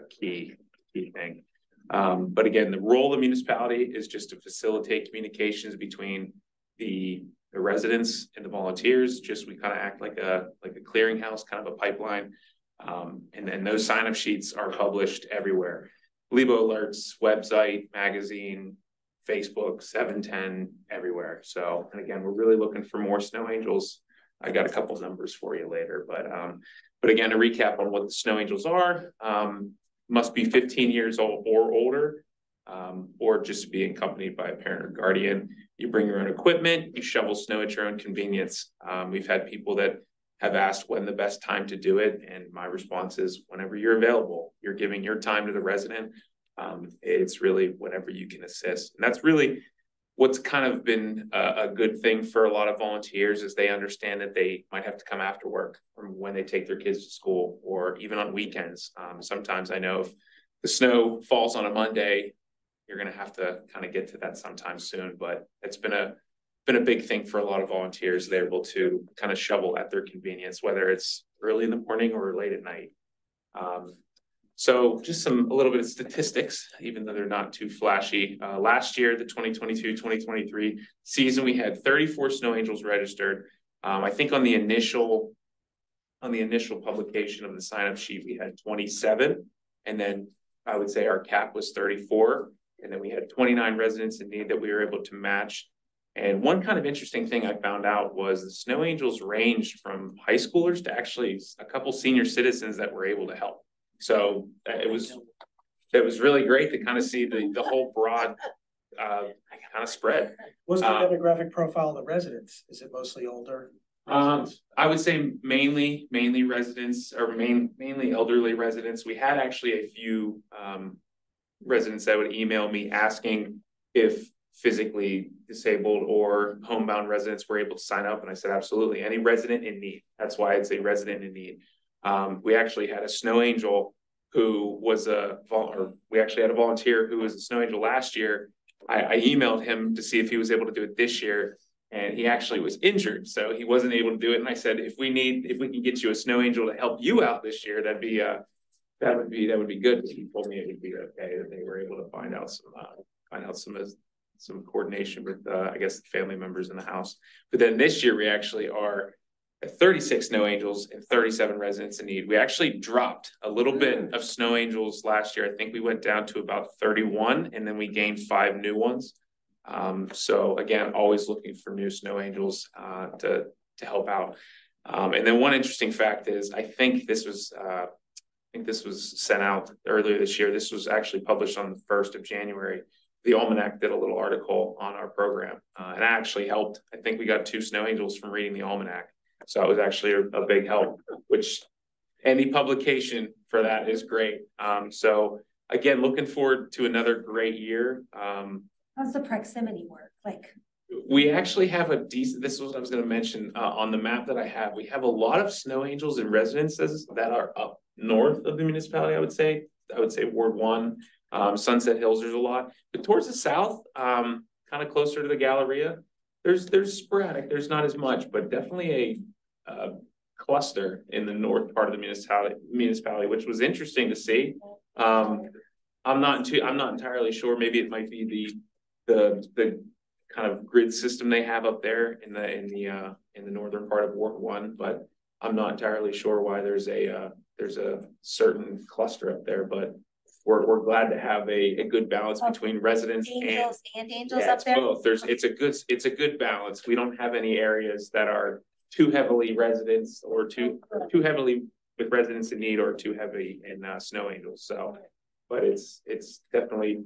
key thing. But again, the role of the municipality is just to facilitate communications between the residents and the volunteers. Just we kind of act like a clearinghouse, kind of a pipeline. And then those sign-up sheets are published everywhere. Lebo alerts, website, magazine, Facebook, 710, everywhere. So, and again, we're really looking for more snow angels. I got a couple numbers for you later, but again, to recap on what the snow angels are, must be 15 years old or older, or just be accompanied by a parent or guardian. You bring your own equipment, you shovel snow at your own convenience. We've had people that have asked when the best time to do it, and my response is whenever you're available. You're giving your time to the resident. It's really whenever you can assist, and that's really what's kind of been a good thing for a lot of volunteers is they understand that they might have to come after work from when they take their kids to school, or even on weekends. Sometimes I know if the snow falls on a Monday, you're going to have to kind of get to that sometime soon, but it's been a big thing for a lot of volunteers. They're able to kind of shovel at their convenience, whether it's early in the morning or late at night. So just a little bit of statistics, even though they're not too flashy. Last year, the 2022-2023 season, we had 34 snow angels registered. I think on the initial publication of the sign up sheet, we had 27. And then I would say our cap was 34. And then we had 29 residents in need that we were able to match. And one kind of interesting thing I found out was the snow angels ranged from high schoolers to actually a couple senior citizens that were able to help. So it was really great to kind of see the whole broad kind of spread. What's the demographic profile of the residents? Is it mostly older? I would say mainly residents or mainly elderly residents. We had actually a few residents that would email me asking if physically disabled or homebound residents were able to sign up, and I said absolutely, any resident in need. That's why I'd say resident in need. We actually had a snow angel who was we actually had a volunteer who was a snow angel last year. I emailed him to see if he was able to do it this year, and he actually was injured, so he wasn't able to do it. And I said, if we can get you a snow angel to help you out this year, that would be good. He told me it would be okay, that they were able to find out some coordination with I guess the family members in the house. But then this year we actually are at 36 snow angels and 37 residents in need. We actually dropped a little bit of snow angels last year. I think we went down to about 31, and then we gained 5 new ones. So again, always looking for new snow angels to help out. And then one interesting fact is, I think this was sent out earlier this year. This was actually published on the 1st of January. The Almanac did a little article on our program, and that actually helped. I think we got 2 snow angels from reading the Almanac. So it was actually a big help, which any publication for that is great. So again, looking forward to another great year. How's the proximity work? Like, we actually have a decent, this is what I was going to mention on the map that I have. We have a lot of snow angels and residences that are up north of the municipality. I would say Ward 1, Sunset Hills, there's a lot, but towards the south, kind of closer to the Galleria, there's sporadic, there's not as much, but definitely a cluster in the north part of the municipality, which was interesting to see. I'm not entirely sure. Maybe it might be the kind of grid system they have up there in the northern part of Ward 1, but I'm not entirely sure why there's a certain cluster up there, but we're glad to have a good balance between residents and angels up there. Both. It's a good balance. We don't have any areas that are too heavily residents or too heavily with residents in need or too heavy in snow angels. So, but it's definitely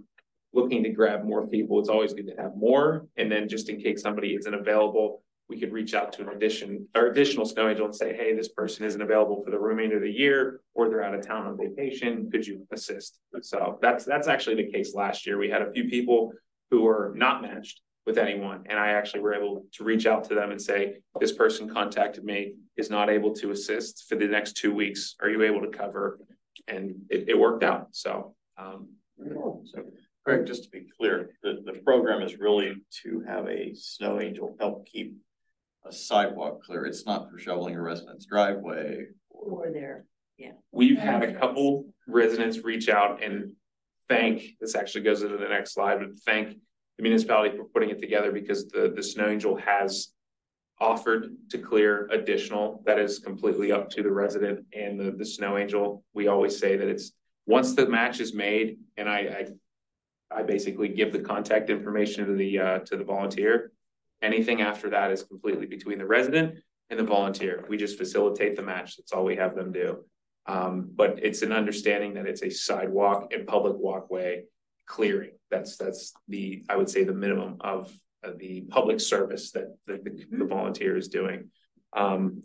looking to grab more people. It's always good to have more, and then just in case somebody isn't available, we could reach out to an additional snow angel and say, hey, this person isn't available for the remainder of the year, or they're out of town on vacation. Could you assist? So that's actually the case last year. We had a few people who were not matched with anyone, and I actually were able to reach out to them and say, this person contacted me, is not able to assist for the next 2 weeks. Are you able to cover? And it worked out. So, So Greg, just to be clear, the program is really to have a snow angel help keep a sidewalk clear. It's not for shoveling a resident's driveway Or there. Yeah. We've had a couple residents reach out and this actually goes into the next slide, but thank the municipality for putting it together, because the snow angel has offered to clear additional. That is completely up to the resident and the snow angel. We always say that it's once the match is made, and I basically give the contact information to the volunteer. Anything after that is completely between the resident and the volunteer. We just facilitate the match. That's all we have them do. But it's an understanding that it's a sidewalk and public walkway clearing. That's I would say the minimum of the public service that the volunteer is doing. And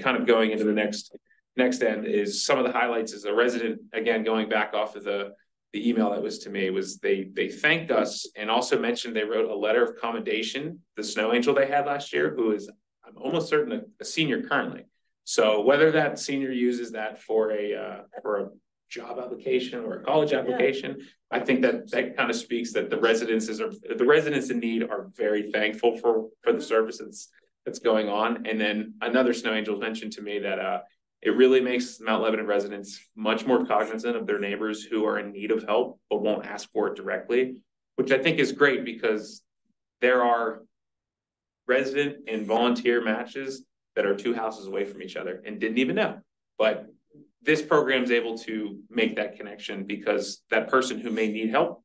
kind of going into the next end is some of the highlights is a resident, again, going back off of the email that was to me, was they thanked us and also mentioned they wrote a letter of commendation, the snow angel they had last year, who is, I'm almost certain, a senior currently. So whether that senior uses that for a job application or a college application, I think that kind of speaks that the residents in need are very thankful for the services that's going on. And then another snow angel mentioned to me that It really makes Mount Lebanon residents much more cognizant of their neighbors who are in need of help, but won't ask for it directly, which I think is great because there are resident and volunteer matches that are 2 houses away from each other and didn't even know. But this program is able to make that connection because that person who may need help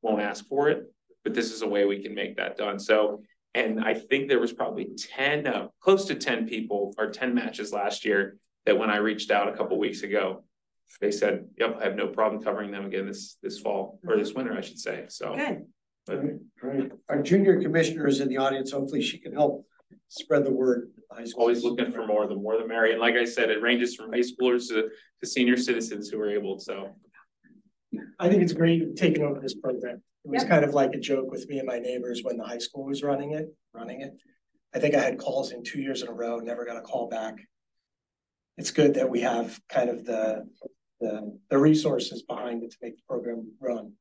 won't ask for it, but this is a way we can make that done. So, and I think there was probably close to 10 people or 10 matches last year that when I reached out a couple weeks ago, they said, yep, I have no problem covering them again this fall or this winter, I should say. So Good. Right. Our junior commissioner is in the audience. Hopefully she can help spread the word. Always looking for more, the more the merrier. And like I said, it ranges from high schoolers to senior citizens who are able, so. I think it's great taking over this program. It was kind of like a joke with me and my neighbors when the high school was running it. I think I had calls in 2 years in a row, never got a call back. It's good that we have kind of the resources behind it to make the program run.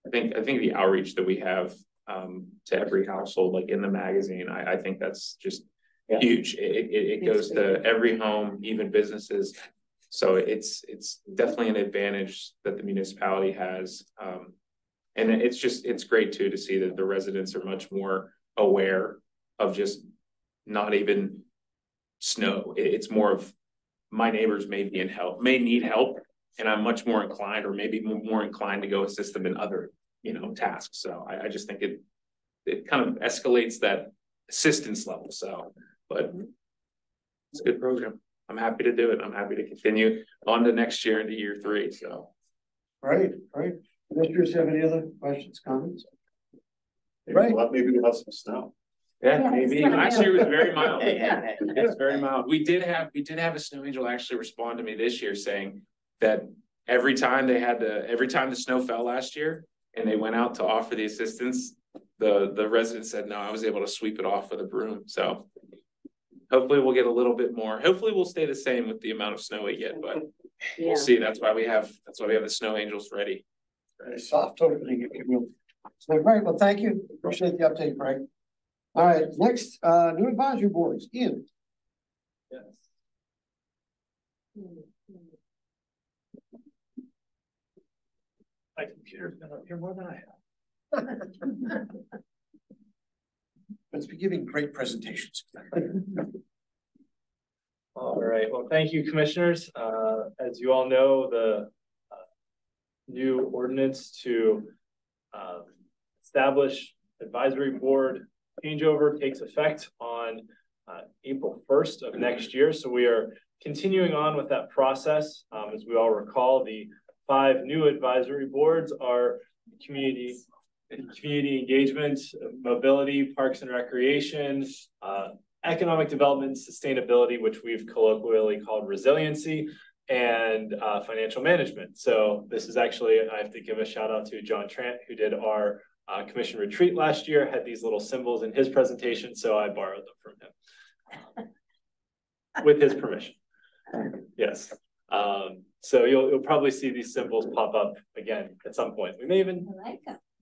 I think the outreach that we have to every household, like in the magazine, I think that's just huge. It goes to every home, even businesses. So it's definitely an advantage that the municipality has. And it's great too to see that the residents are much more aware of just not even snow. It's more of my neighbors may need help, and I'm much more inclined, or maybe more inclined to go assist them in other, tasks. So I just think it kind of escalates that assistance level. So, but it's a good program. I'm happy to do it. I'm happy to continue on to next year into year 3. So, right. Commissioners have any other questions, comments? Right. Maybe we'll have some snow. Yeah, maybe. Last year was very mild. It's very mild. We did have a snow angel actually respond to me this year saying that every time the snow fell last year and they went out to offer the assistance, the resident said, no, I was able to sweep it off with a broom. So hopefully we'll get a little bit more. Hopefully we'll stay the same with the amount of snow we get, but we'll see. That's why we have the snow angels ready. Very soft opening, if you will. So, right, well, thank you. Appreciate the update, Frank. All right, next, new advisory boards, Ian. Yes. My computer's been up here more than I have. It's been giving great presentations. All right, well, thank you, commissioners. As you all know, the new ordinance to establish advisory board changeover takes effect on April 1st of next year. So we are continuing on with that process. As we all recall, the 5 new advisory boards are community engagement, mobility, parks and recreation, economic development, sustainability, which we've colloquially called resiliency, and financial management. So this is actually, I have to give a shout out to John Trant, who did our commission retreat last year, had these little symbols in his presentation, so I borrowed them from him with his permission. Yes. So you'll probably see these symbols pop up again at some point. We may even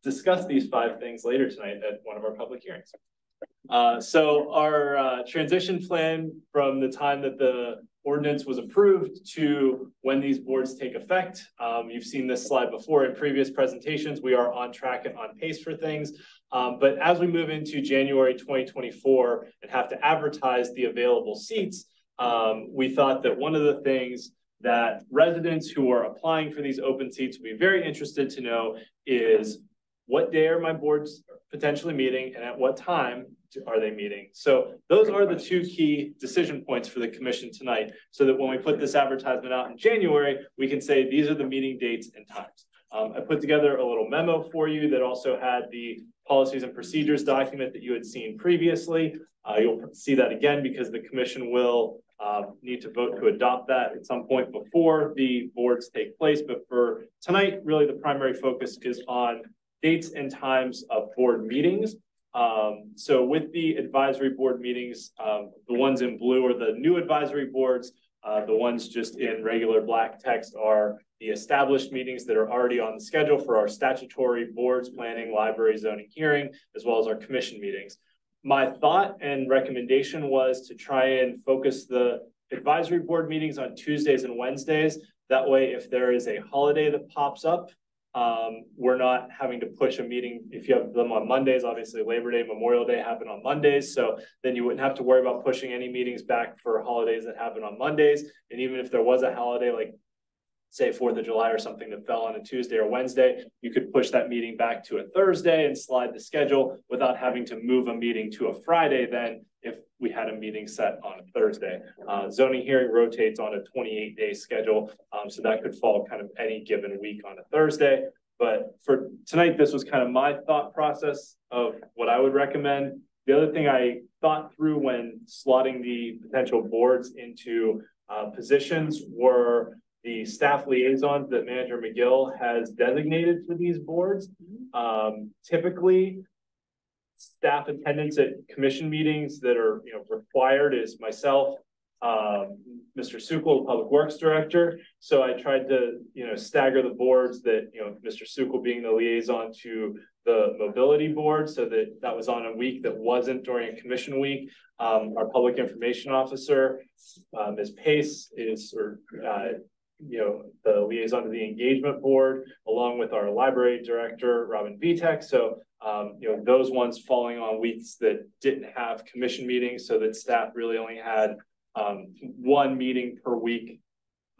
discuss these 5 things later tonight at one of our public hearings. So our transition plan from the time that the ordinance was approved to when these boards take effect. You've seen this slide before in previous presentations. We are on track and on pace for things. But as we move into January 2024 and have to advertise the available seats, we thought that one of the things that residents who are applying for these open seats would be very interested to know is what day are my boards potentially meeting and at what time are they meeting? So those are the 2 key decision points for the commission tonight, so that when we put this advertisement out in January, we can say these are the meeting dates and times. I put together a little memo for you that also had the policies and procedures document that you had seen previously. You'll see that again because the commission will need to vote to adopt that at some point before the boards take place. But for tonight, really the primary focus is on dates and times of board meetings. So with the advisory board meetings, the ones in blue are the new advisory boards. The ones just in regular black text are the established meetings that are already on the schedule for our statutory boards, planning, library, zoning, hearing, as well as our commission meetings. My thought and recommendation was to try and focus the advisory board meetings on Tuesdays and Wednesdays. That way, if there is a holiday that pops up, we're not having to push a meeting. If you have them on Mondays, obviously Labor Day, Memorial Day happen on Mondays. So then you wouldn't have to worry about pushing any meetings back for holidays that happen on Mondays. And even if there was a holiday, like say 4th of July or something that fell on a Tuesday or Wednesday, you could push that meeting back to a Thursday and slide the schedule without having to move a meeting to a Friday then if we had a meeting set on a Thursday. Zoning hearing rotates on a 28-day schedule, so that could fall kind of any given week on a Thursday. But for tonight, this was kind of my thought process of what I would recommend. The other thing I thought through when slotting the potential boards into positions were the staff liaisons that Manager McGill has designated for these boards. Typically, staff attendance at commission meetings that are required is myself, Mr. Sukol, Public Works Director. So I tried to stagger the boards that Mr. Sukol being the liaison to the mobility board, so that was on a week that wasn't during a commission week. Our public information officer, Ms. Pace, is the liaison to the engagement board, along with our library director, Robin Vitek. So, those ones falling on weeks that didn't have commission meetings, so that staff really only had one meeting per week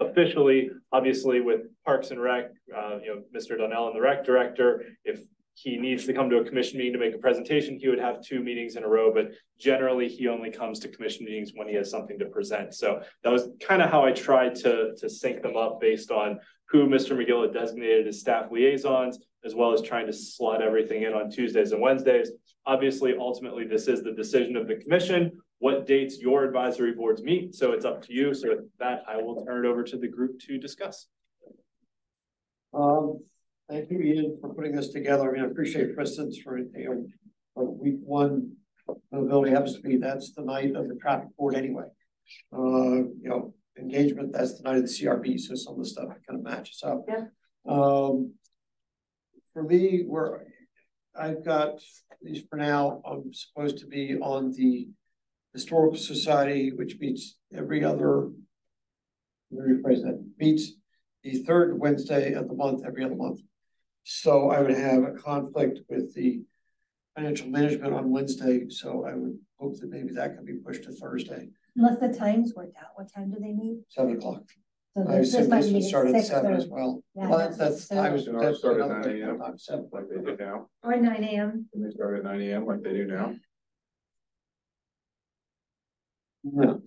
officially. Obviously with Parks and Rec, Mr. Donnell and the rec director, if he needs to come to a commission meeting to make a presentation, he would have 2 meetings in a row, but generally he only comes to commission meetings when he has something to present. So that was kind of how I tried to sync them up based on who Mr. McGill had designated as staff liaisons, as well as trying to slot everything in on Tuesdays and Wednesdays. Obviously, ultimately, this is the decision of the commission, what dates your advisory boards meet. So it's up to you. So with that, I will turn it over to the group to discuss. Thank you, Ian, for putting this together. I mean, I appreciate precedence for week 1 mobility happens to be, that's the night of the traffic board anyway. Engagement, that's the night of the CRB. So some of the stuff kind of matches up. Yeah. For me, I've got, at least for now, I'm supposed to be on the Historical Society, which meets every other, let me rephrase that, meets the 3rd Wednesday of the month, every other month. So I would have a conflict with the financial management on Wednesday. So I would hope that maybe that can be pushed to Thursday. Unless the times worked out. What time do they meet? 7 o'clock. So I said might this would meet start at 6 7 or- as well. Yeah, Well, that's so- I was And ours that's start at another 9 a.m. time, 7. like they do now. Or 9 a.m. And they start at 9 a.m. like they do now. No.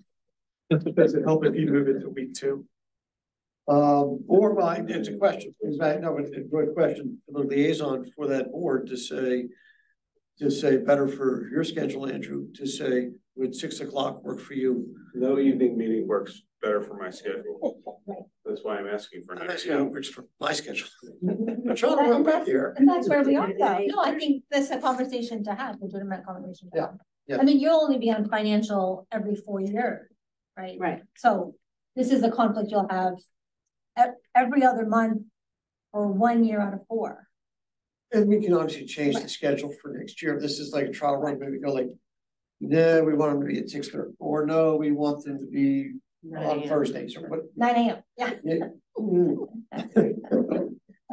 Does it help if you move it to week 2? Or it's a question. It's a good question for the liaison for that board to say better for your schedule, Andrew, to say, would 6 o'clock work for you? No evening meeting works better for my schedule. That's why I'm asking for I'm 9 asking how it a.m. works for my schedule. I'm trying to run back here. And that's where we are though. No, I think this is a conversation to have, legitimate conversation. to have. Yeah. I mean, you'll only be on financial every 4 years, right? Right. So this is a conflict you'll have every other month or 1 year out of 4. And we can obviously change the schedule for next year. If this is like a trial run, maybe go like, no, we want them to be at 6:30, or no, we want them to be on Thursdays or what. 9 a.m. Yeah.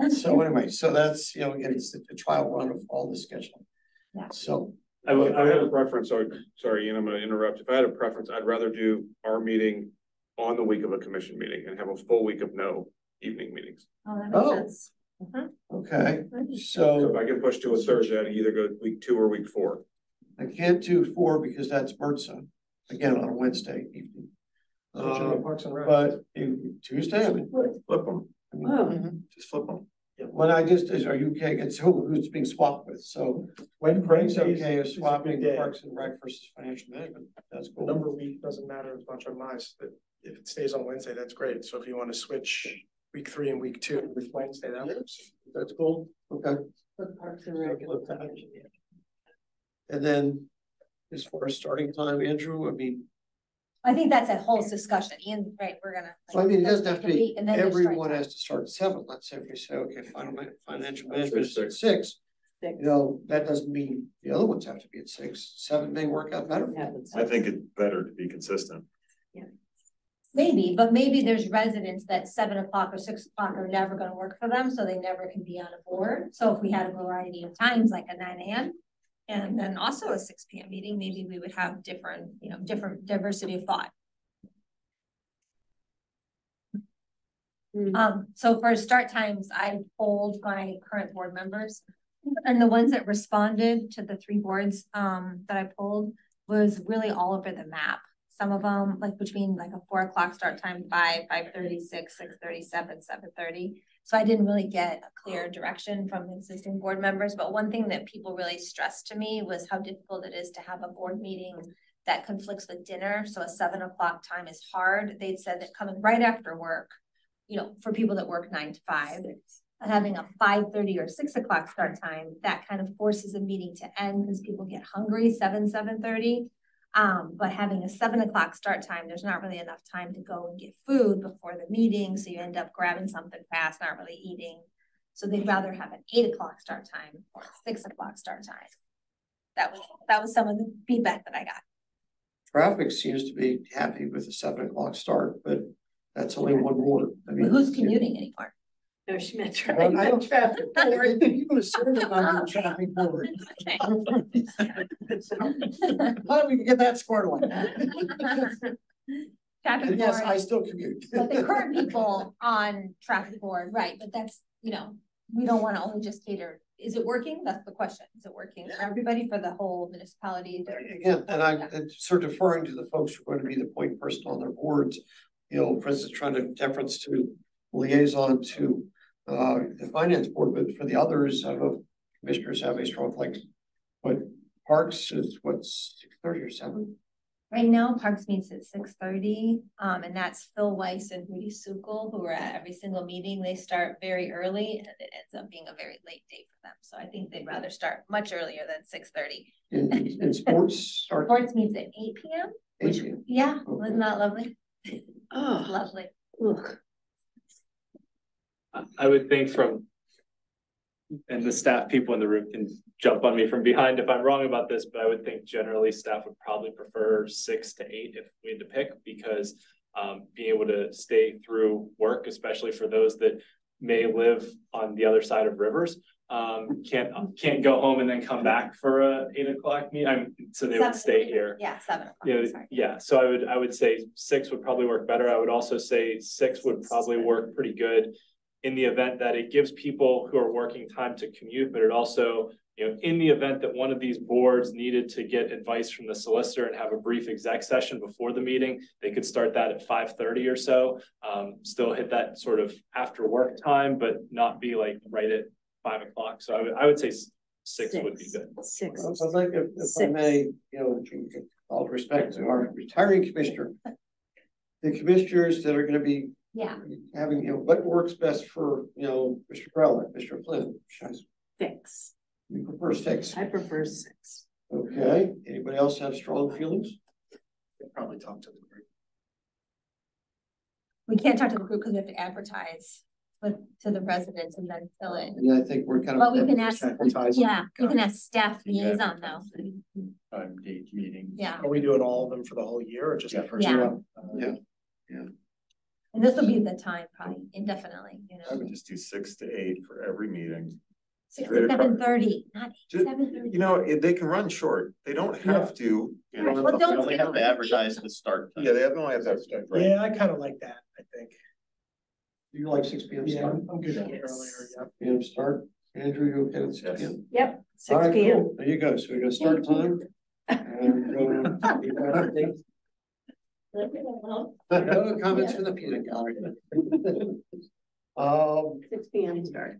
So anyway, so that's, again, it's the trial run of all the scheduling. Yeah. So. If I had a preference, sorry, Ian, I'm gonna interrupt. If I had a preference, I'd rather do our meeting on the week of a commission meeting and have a full week of no evening meetings. Oh, that Oh. makes sense. Okay, So so if I can push to a Thursday, I'd either go week 2 or week 4. I can't do 4 because that's MRTSA, again, on a Wednesday evening. But Tuesday, I mean, Flip them, Oh, just flip them. when are you okay, it's who's being swapped with, so When Craig's Wednesdays okay with is a swapping good day. Parks and Rec versus financial management, that's The cool. number week doesn't matter as much on mine, but if it stays on Wednesday, that's great. So if you want to switch week 3 and week 2 with Wednesday, that works. That's cool, okay. Parks and Rec. And then, as far as starting time, Andrew, I mean, I think that's a whole discussion. Ian, right, we're gonna. so I mean, it doesn't have to be, And then there's strike everyone time. has to start at 7, let's say if we say, okay, financial I'd say management is at 6. 6. Six. That doesn't mean the other ones have to be at 6, 7 may work out better. Yeah, that's- I think it's better to be consistent. Maybe, but maybe there's residents that 7 o'clock or 6 o'clock are never gonna work for them, so they never can be on a board. So if we had a variety of times, like a 9 AM. And then also a 6 PM meeting, maybe we would have different, you know, different diversity of thought. So for start times, I polled my current board members. And the ones that responded to the 3 boards that I polled was really all over the map. Some of them like between like a 4 o'clock start time, 5:30, 6:30, 7:30. So I didn't really get a clear direction from existing board members. But one thing that people really stressed to me was how difficult it is to have a board meeting that conflicts with dinner. So a 7 o'clock time is hard. They'd said that coming right after work, you know, for people that work 9 to 5, having a 5:30 or 6 o'clock start time, that kind of forces a meeting to end because people get hungry 7:30. But having a 7 o'clock start time, there's not really enough time to go and get food before the meeting. So you end up grabbing something fast, not really eating. So they'd rather have an 8 o'clock start time or a 6 o'clock start time. That was some of the feedback that I got. Traffic seems to be happy with the 7 o'clock start, but that's only one board. I mean, But who's commuting anymore? No, she meant I don't traffic. People are serving on the traffic board. How do we get that squared away? Traffic Yes, board, I still commute. but the current people on traffic board, right, but that's, you know, we don't want to only just cater. Is it working? That's the question. Is it working for everybody, for the whole municipality? Again, and I'm sort of deferring to the folks who are going to be the point person on their boards. You know, for instance, trying to deference to liaison to the finance board, but for the others, I don't know if commissioners have a strong like, but Parks is what's 6:30 or 7? Right now, Parks meets at 6:30, and that's Phil Weiss and Rudy Sukol, who are at every single meeting. They start very early, and it ends up being a very late day for them. So I think they'd rather start much earlier than 6:30. In sports start. Sports meets at 8 PM, 8 which, p.m. yeah, wasn't that lovely? Oh, Lovely. ugh. I would think from, and the staff people in the room can jump on me from behind if I'm wrong about this, but I would think generally staff would probably prefer 6 to 8 if we had to pick, because being able to stay through work, especially for those that may live on the other side of rivers, can't go home and then come back for a 8 o'clock meeting. So they would stay here. Yeah, 7 o'clock. Yeah, sorry. yeah. So I would say 6 would probably work better. I would also say 6 would probably work pretty good in the event that it gives people who are working time to commute, but it also, you know, in the event that one of these boards needed to get advice from the solicitor and have a brief exec session before the meeting, they could start that at 5:30 or so, still hit that sort of after work time, but not be like right at 5 o'clock. So I would say 6 would be good. 6. I'd like, if I may, you know, with all respect to our retiring commissioner, the commissioners that are going to be Yeah, having, you know, what works best for, you know, Mr. Krell, Mr. Flynn. 6. You prefer 6? I prefer 6. Okay, anybody else have strong feelings? Probably talk to the group. we can't talk to the group because we have to advertise to the residents and then fill in. Yeah, I think we're kind of. But we can ask, Advertising. yeah, we can ask staff liaison though. Date meetings. Yeah, Are we doing all of them for the whole year or just the first? Yeah. one? and this will be the time probably indefinitely, you I would know. just do 6 to 8 for every meeting. 6 to 7:30, not Just, 7:30. You know, they can run short. They don't have to. Yeah, Right, well, they don't only have to advertise the start time. Yeah, they have no idea. Right. Yeah, I kind of like that, I think. Do you like 6 p.m. Yeah, start? I'm good with Yes. earlier, yeah. PM start? Andrew, you okay with 6 p.m.? Yep, All 6 right, PM. cool. There you go. So we're gonna start time. And, no comments from the peanut gallery. 6 PM start.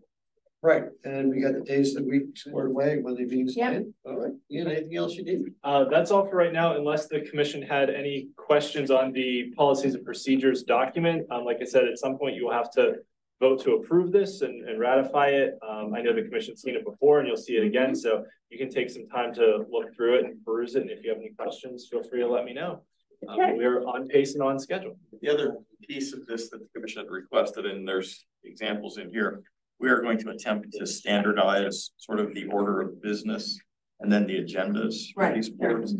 Right, and we got the days of the week squared away when they meetings. Yep. All right, Ian, anything else you need? That's all for right now, unless the commission had any questions on the policies and procedures document. Like I said, at some point you will have to vote to approve this and ratify it. I know the commission's seen it before and you'll see it again, so you can take some time to look through it and peruse it. And if you have any questions, feel free to let me know. We are on pace and on schedule. The other piece of this that the commission had requested, and there's examples in here, we are going to attempt to standardize sort of the order of business and then the agendas for Right. these boards,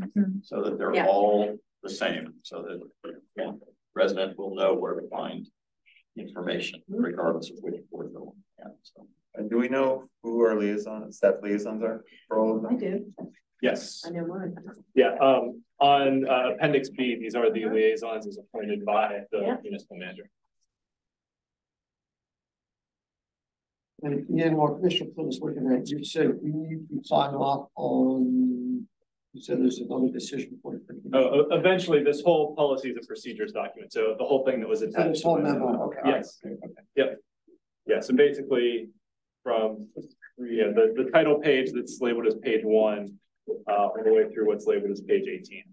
so that they're Yeah. all the same, so that resident will know where to find information regardless of which board they're on. So. And do we know who our staff liaisons are for all of I them? do, Yes. I know mine. Yeah, on appendix B, these are the liaisons as appointed by the Yeah. municipal manager. And again, while Commissioner Flynn is looking at, you said we need to sign off on, you said there's another decision point. Eventually, this whole policies and procedures document, so the whole thing that was attached. This whole to it. memo, okay. Yes. Okay. Yeah, so basically, from, the title page that's labeled as page 1, all the way through what's labeled as page 18.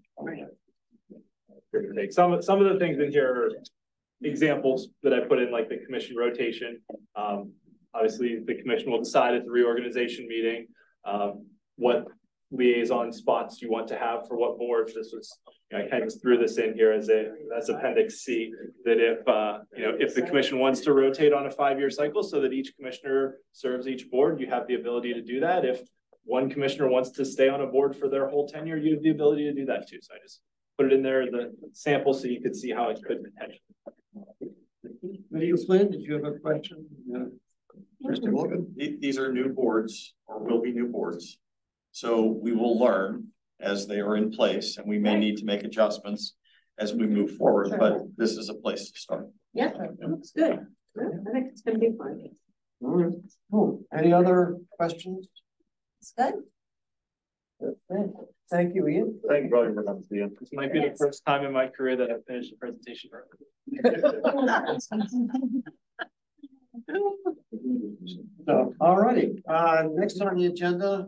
Some of the things in here are examples that I put in, like the commission rotation. Obviously, the commission will decide at the reorganization meeting, what liaison spots you want to have for what boards. This was, I kind of threw this in here as appendix C, that if the commission wants to rotate on a 5-year cycle so that each commissioner serves each board, you have the ability to do that. If one commissioner wants to stay on a board for their whole tenure, you have the ability to do that too. So I just put it in there, the sample, so you could see how it could potentially. Commissioner Flynn, did you have a question? Mr. Morgan? These are new boards, or will be new boards. So we will learn as they are in place, and we may need to make adjustments as we move forward, but this is a place to start. Yeah, looks good. Yeah, I think it's gonna be fun. All right, cool. Any other questions? It's good. Thank you, Ian. Thank you, brother, for coming, Ian. This might be the first time in my career that I've finished a presentation. So, all righty, next on the agenda.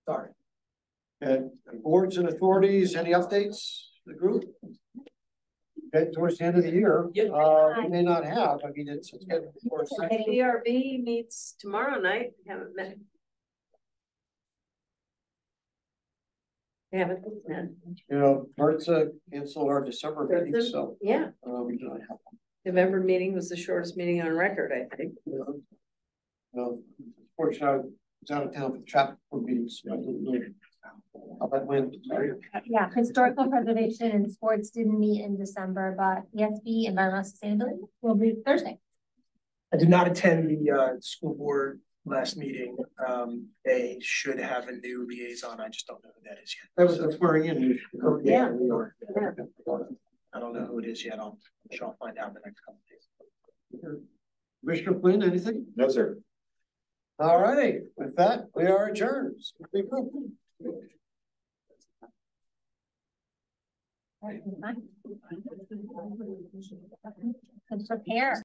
Sorry. And boards and authorities, any updates for the group? Okay, towards the end of the year, we may not have, I mean, it's getting towards. DRB meets tomorrow night, haven't met. Haven't met. You know, Bertha canceled our December meeting, so. Yeah, We do not have. November meeting was the shortest meeting on record, I think. No, fortunately, I was out of town for the traffic board meetings. So I didn't know how that went. Sorry. Yeah, historical preservation and sports didn't meet in December, but ESB, environmental sustainability, will be Thursday. I did not attend the school board last meeting. They should have a new liaison. I just don't know who that is yet. That was the swearing in. Yeah. I don't know who it is yet. I'm sure I'll find out in the next couple of days. Commissioner Flynn, anything? No, sir. All righty, with that, we are adjourned. Let's prepare.